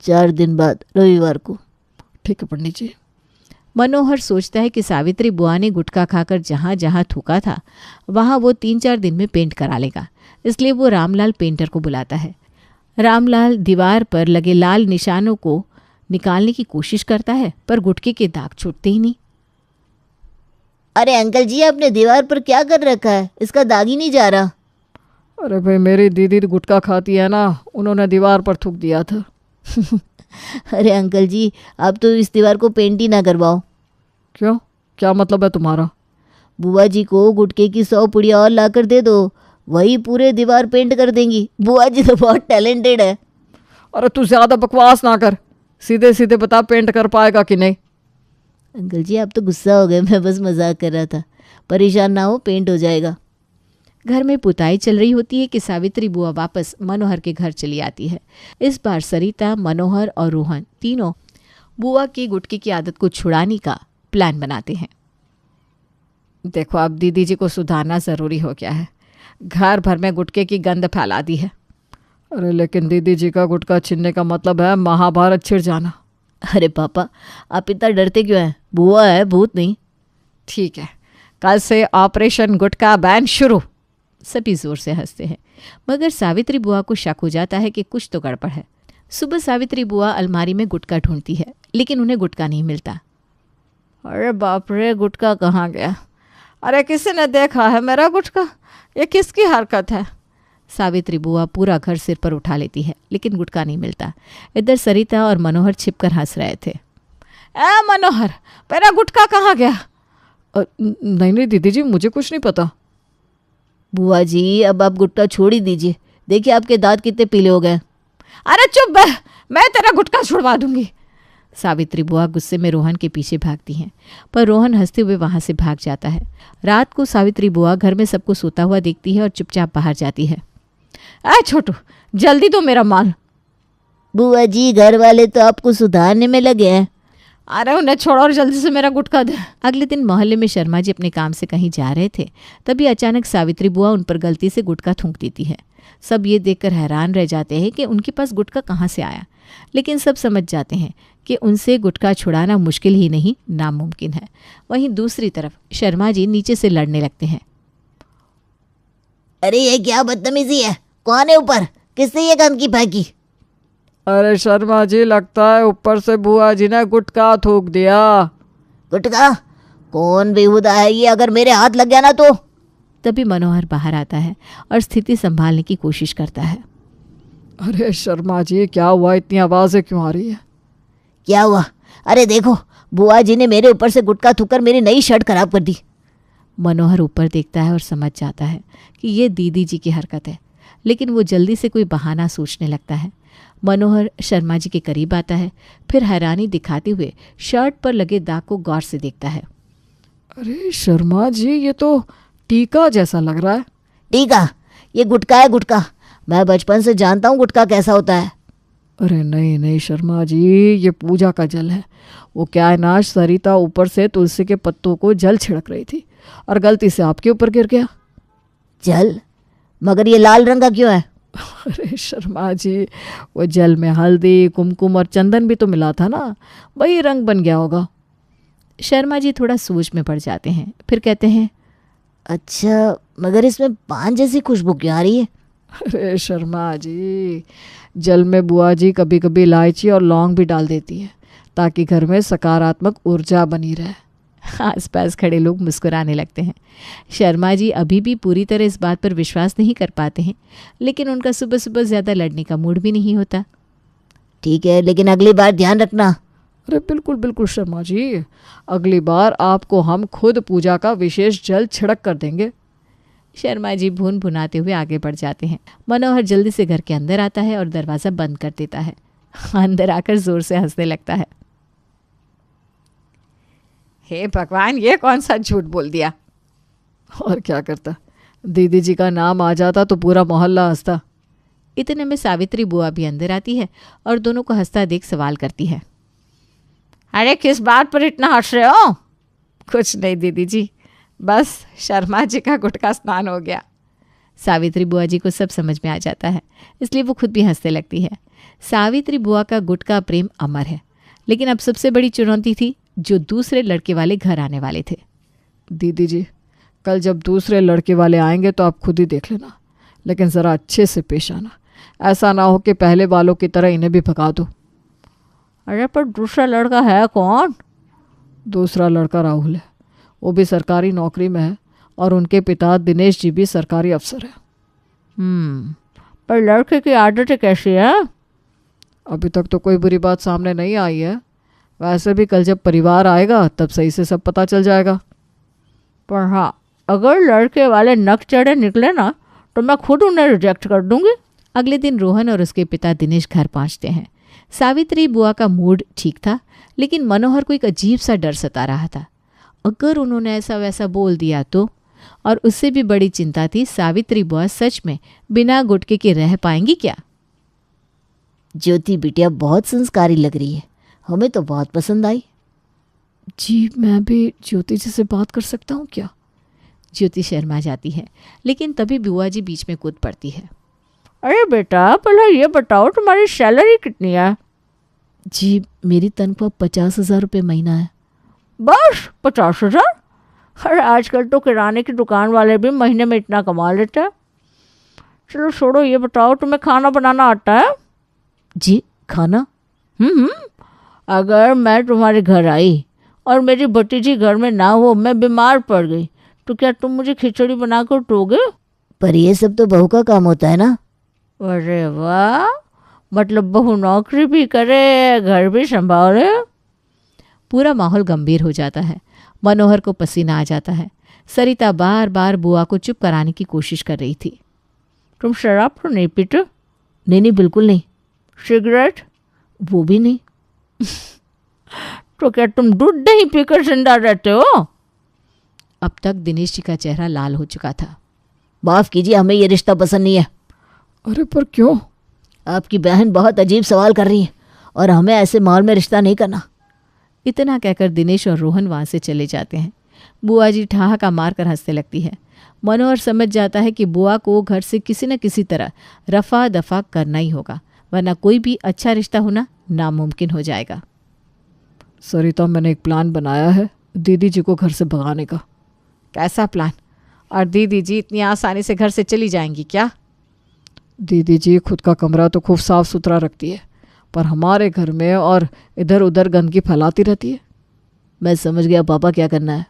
4 दिन बाद, रविवार को। ठीक है पंडित जी। मनोहर सोचता है कि सावित्री बुआ ने गुटखा खाकर जहाँ जहाँ थूका था वहाँ वो 3-4 दिन में पेंट करा लेगा। इसलिए वो रामलाल पेंटर को बुलाता है। रामलाल दीवार पर लगे लाल निशानों को निकालने की कोशिश करता है, पर गुटखे के दाग छूटते ही नहीं। अरे अंकल जी, आपने दीवार पर क्या कर रखा है? इसका दाग ही नहीं जा रहा। अरे भाई, मेरी दीदी गुटखा खाती है ना, उन्होंने दीवार पर थूक दिया था। अरे अंकल जी, आप तो इस दीवार को पेंट ही ना करवाओ। क्यों, क्या मतलब है तुम्हारा? बुआ जी को गुटके की 100 पुड़िया और लाकर दे दो, वही पूरे दीवार पेंट कर देंगी। बुआ जी तो बहुत टैलेंटेड है। अरे तू ज़्यादा बकवास ना कर, सीधे सीधे बता पेंट कर पाएगा कि नहीं। अंकल जी, आप तो गुस्सा हो गए, मैं बस मजाक कर रहा था। परेशान ना हो, पेंट हो जाएगा। घर में पुताई चल रही होती है कि सावित्री बुआ वापस मनोहर के घर चली आती है। इस बार सरिता, मनोहर और रोहन तीनों बुआ की गुटखे की आदत को छुड़ाने का प्लान बनाते हैं। देखो, अब दीदी जी को सुधारना ज़रूरी हो गया है। घर भर में गुटखे की गंध फैला दी है। अरे लेकिन दीदी जी का गुटखा छीनने का मतलब है महाभारत छिड़ जाना। अरे पापा, आप इतना डरते क्यों हैं? बुआ है, भूत नहीं। ठीक है, कल से ऑपरेशन गुटखा बैन शुरू। सभी जोर से हंसते हैं, मगर सावित्री बुआ को शक हो जाता है कि कुछ तो गड़बड़ है। सुबह सावित्री बुआ अलमारी में गुटखा ढूंढती है, लेकिन उन्हें गुटखा नहीं मिलता। अरे बाप रे, गुटखा कहाँ गया? अरे किसी ने देखा है मेरा गुटखा? ये किसकी हरकत है? सावित्री बुआ पूरा घर सिर पर उठा लेती है, लेकिन गुटखा नहीं मिलता। इधर सरिता और मनोहर छिपकर हंस रहे थे। ए मनोहर, मेरा गुटखा कहाँ गया? नहीं दीदी जी, मुझे कुछ नहीं पता। बुआ जी, अब आप गुटखा छोड़ ही दीजिए। देखिए आपके दांत कितने पीले हो गए। अरे चुप बे, मैं तेरा गुटखा छुड़वा दूंगी। सावित्री बुआ गुस्से में रोहन के पीछे भागती हैं, पर रोहन हंसते हुए वहां से भाग जाता है। रात को सावित्री बुआ घर में सबको सोता हुआ देखती है और चुपचाप बाहर जाती है। ऐ छोटू, जल्दी दो मेरा माल। बुआ जी, घर वाले तो आपको सुधारने में लगे हैं। अरे उन्हें छोड़ो और जल्दी से मेरा गुटखा दे। अगले दिन मोहल्ले में शर्मा जी अपने काम से कहीं जा रहे थे, तभी अचानक सावित्री बुआ उन पर गलती से गुटखा थूक देती है। सब ये देखकर हैरान रह जाते हैं कि उनके पास गुटखा कहाँ से आया, लेकिन सब समझ जाते हैं कि उनसे गुटखा छुड़ाना मुश्किल ही नहीं, नामुमकिन है। वहीं दूसरी तरफ शर्मा जी नीचे से लड़ने लगते हैं। अरे ये क्या बदतमीजी है? कौन है ऊपर? किसने ये गंदगी फेंकी? अरे शर्मा जी, लगता है ऊपर से बुआ जी ने गुटखा थूक दिया। गुटखा? कौन बेहुदा है ये? अगर मेरे हाथ लग गया ना तो। तभी मनोहर बाहर आता है और स्थिति संभालने की कोशिश करता है। अरे शर्मा जी, क्या हुआ? इतनी आवाज़ें क्यों आ रही है? क्या हुआ? अरे देखो, बुआ जी ने मेरे ऊपर से गुटखा थूकर मेरी नई शर्ट खराब कर दी। मनोहर ऊपर देखता है और समझ जाता है कि ये दीदी जी की हरकत है, लेकिन वो जल्दी से कोई बहाना सोचने लगता है। मनोहर शर्मा जी के करीब आता है, फिर हैरानी दिखाते हुए शर्ट पर लगे दाग को गौर से देखता है। अरे शर्मा जी, ये तो टीका जैसा लग रहा है। टीका? ये गुटखा है, गुटखा। मैं बचपन से जानता हूँ गुटखा कैसा होता है। अरे नहीं शर्मा जी, ये पूजा का जल है। वो क्या है ना, सरिता ऊपर से तुलसी के पत्तों को जल छिड़क रही थी और गलती से आपके ऊपर गिर गया। जल? मगर ये लाल रंग का क्यों है? अरे शर्मा जी, वो जल में हल्दी, कुमकुम और चंदन भी तो मिला था ना, वही रंग बन गया होगा। शर्मा जी थोड़ा सोच में पड़ जाते हैं, फिर कहते हैं, अच्छा, मगर इसमें पान जैसी खुशबू क्यों आ रही है? अरे शर्मा जी, जल में बुआ जी कभी कभी इलायची और लौंग भी डाल देती है ताकि घर में सकारात्मक ऊर्जा बनी रहे। आसपास खड़े लोग मुस्कुराने लगते हैं। शर्मा जी अभी भी पूरी तरह इस बात पर विश्वास नहीं कर पाते हैं, लेकिन उनका सुबह सुबह ज़्यादा लड़ने का मूड भी नहीं होता। ठीक है, लेकिन अगली बार ध्यान रखना। अरे बिल्कुल शर्मा जी, अगली बार आपको हम खुद पूजा का विशेष जल छिड़क कर देंगे। शर्मा जी भून भुनाते हुए आगे बढ़ जाते हैं। मनोहर जल्दी से घर के अंदर आता है और दरवाज़ा बंद कर देता है। अंदर आकर जोर से हंसने लगता है। हे भगवान, ये कौन सा झूठ बोल दिया। और क्या करता, दीदी जी का नाम आ जाता तो पूरा मोहल्ला हंसता। इतने में सावित्री बुआ भी अंदर आती है और दोनों को हंसता देख सवाल करती है। अरे किस बात पर इतना हंस रहे हो? कुछ नहीं दीदी जी, बस शर्मा जी का गुटका स्नान हो गया। सावित्री बुआ जी को सब समझ में आ जाता है, इसलिए वो खुद भी हंसने लगती है। सावित्री बुआ का गुटका प्रेम अमर है, लेकिन अब सबसे बड़ी चुनौती थी जो दूसरे लड़के वाले घर आने वाले थे। दीदी जी, कल जब दूसरे लड़के वाले आएंगे तो आप खुद ही देख लेना, लेकिन ज़रा अच्छे से पेश आना। ऐसा ना हो कि पहले वालों की तरह इन्हें भी भगा दो। अरे पर दूसरा लड़का है कौन? दूसरा लड़का राहुल है, वो भी सरकारी नौकरी में है और उनके पिता दिनेश जी भी सरकारी अफसर है। पर लड़के की आदतें कैसी है? अभी तक तो कोई बुरी बात सामने नहीं आई है। वैसे भी कल जब परिवार आएगा तब सही से सब पता चल जाएगा। पर हाँ, अगर लड़के वाले नक चढ़े निकले ना तो मैं खुद उन्हें रिजेक्ट कर दूंगी। अगले दिन रोहन और उसके पिता दिनेश घर पहुंचते हैं। सावित्री बुआ का मूड ठीक था, लेकिन मनोहर को एक अजीब सा डर सता रहा था। अगर उन्होंने ऐसा वैसा बोल दिया तो, और उससे भी बड़ी चिंता थी सावित्री बुआ सच में बिना गुटके के रह पाएंगी क्या। ज्योति बिटिया बहुत संस्कारी लग रही है, हमें तो बहुत पसंद आई। जी, मैं भी ज्योति जी से बात कर सकता हूँ क्या? ज्योति शर्मा जाती है, लेकिन तभी बुआ जी बीच में कूद पड़ती है। अरे बेटा, पहले ये बताओ तुम्हारी सैलरी कितनी है? जी, मेरी तनख्वाह 50,000 रुपये महीना है। बस 50,000? अरे आजकल तो किराने की दुकान वाले भी महीने में इतना कमा लेते हैं। चलो छोड़ो, ये बताओ तुम्हें खाना बनाना आता है? जी, खाना? अगर मैं तुम्हारे घर आई और मेरी भतीजी घर में ना हो, मैं बीमार पड़ गई, तो क्या तुम मुझे खिचड़ी बनाकर दोगे? पर ये सब तो बहू का काम होता है ना। अरे वाह, मतलब बहू नौकरी भी करे, घर भी संभाले। पूरा माहौल गंभीर हो जाता है। मनोहर को पसीना आ जाता है। सरिता बार बार बुआ को चुप कराने की कोशिश कर रही थी। तुम शराब तो नहीं पीते? नहीं, बिल्कुल नहीं। सिगरेट? वो भी नहीं। तो क्या तुम दूध नहीं पीकर जिंदा रहते हो? अब तक दिनेश जी का चेहरा लाल हो चुका था। माफ कीजिए, हमें ये रिश्ता पसंद नहीं है। अरे पर क्यों? आपकी बहन बहुत अजीब सवाल कर रही है और हमें ऐसे माहौल में रिश्ता नहीं करना। इतना कहकर दिनेश और रोहन वहाँ से चले जाते हैं। बुआ जी ठहाका मार कर हंसने लगती है। मनोहर समझ जाता है कि बुआ को घर से किसी न किसी तरह रफा दफा करना ही होगा, वरना कोई भी अच्छा रिश्ता होना नामुमकिन हो जाएगा। सरिता, मैंने एक प्लान बनाया है दीदी जी को घर से भगाने का। कैसा प्लान? और दीदी जी इतनी आसानी से घर से चली जाएंगी क्या? दीदी जी खुद का कमरा तो खूब साफ सुथरा रखती है, पर हमारे घर में और इधर उधर गंदगी फैलाती रहती है। मैं समझ गया पापा, क्या करना है।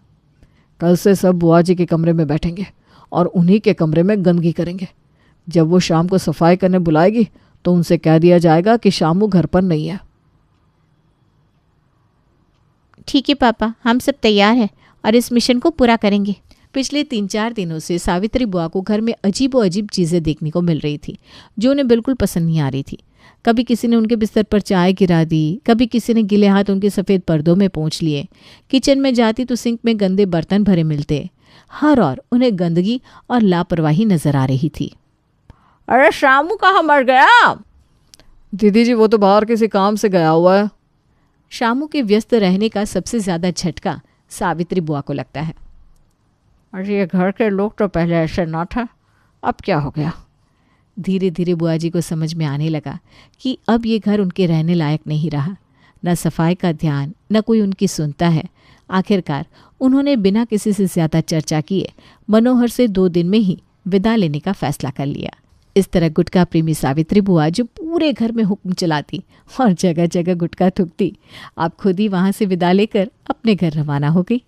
कल से सब बुआ जी के कमरे में बैठेंगे और उन्हीं के कमरे में गंदगी करेंगे। जब वो शाम को सफाई करने बुलाएगी तो उनसे कह दिया जाएगा कि शामू घर पर नहीं है। ठीक है पापा, हम सब तैयार हैं और इस मिशन को पूरा करेंगे। पिछले 3-4 दिनों से सावित्री बुआ को घर में अजीब व अजीब चीज़ें देखने को मिल रही थी जो उन्हें बिल्कुल पसंद नहीं आ रही थी। कभी किसी ने उनके बिस्तर पर चाय गिरा दी, कभी किसी ने गिले हाथ उनके सफ़ेद पर्दों में पोंछ लिए। किचन में जाती तो सिंक में गंदे बर्तन भरे मिलते। हर और उन्हें गंदगी और लापरवाही नजर आ रही थी। अरे शामू कहाँ मर गया? दीदी जी, वो तो बाहर किसी काम से गया हुआ है। शामू के व्यस्त रहने का सबसे ज़्यादा झटका सावित्री बुआ को लगता है। अरे ये घर के लोग तो पहले ऐसे ना था, अब क्या हो गया? धीरे धीरे बुआ जी को समझ में आने लगा कि अब ये घर उनके रहने लायक नहीं रहा। न सफाई का ध्यान, न कोई उनकी सुनता है। आखिरकार उन्होंने बिना किसी से ज़्यादा चर्चा किए मनोहर से 2 दिन में ही विदा लेने का फैसला कर लिया। इस तरह गुटखा प्रेमी सावित्री बुआ, जो पूरे घर में हुक्म चलाती और जगह जगह गुटखा थूकती, आप खुद ही वहाँ से विदा लेकर अपने घर रवाना हो गई।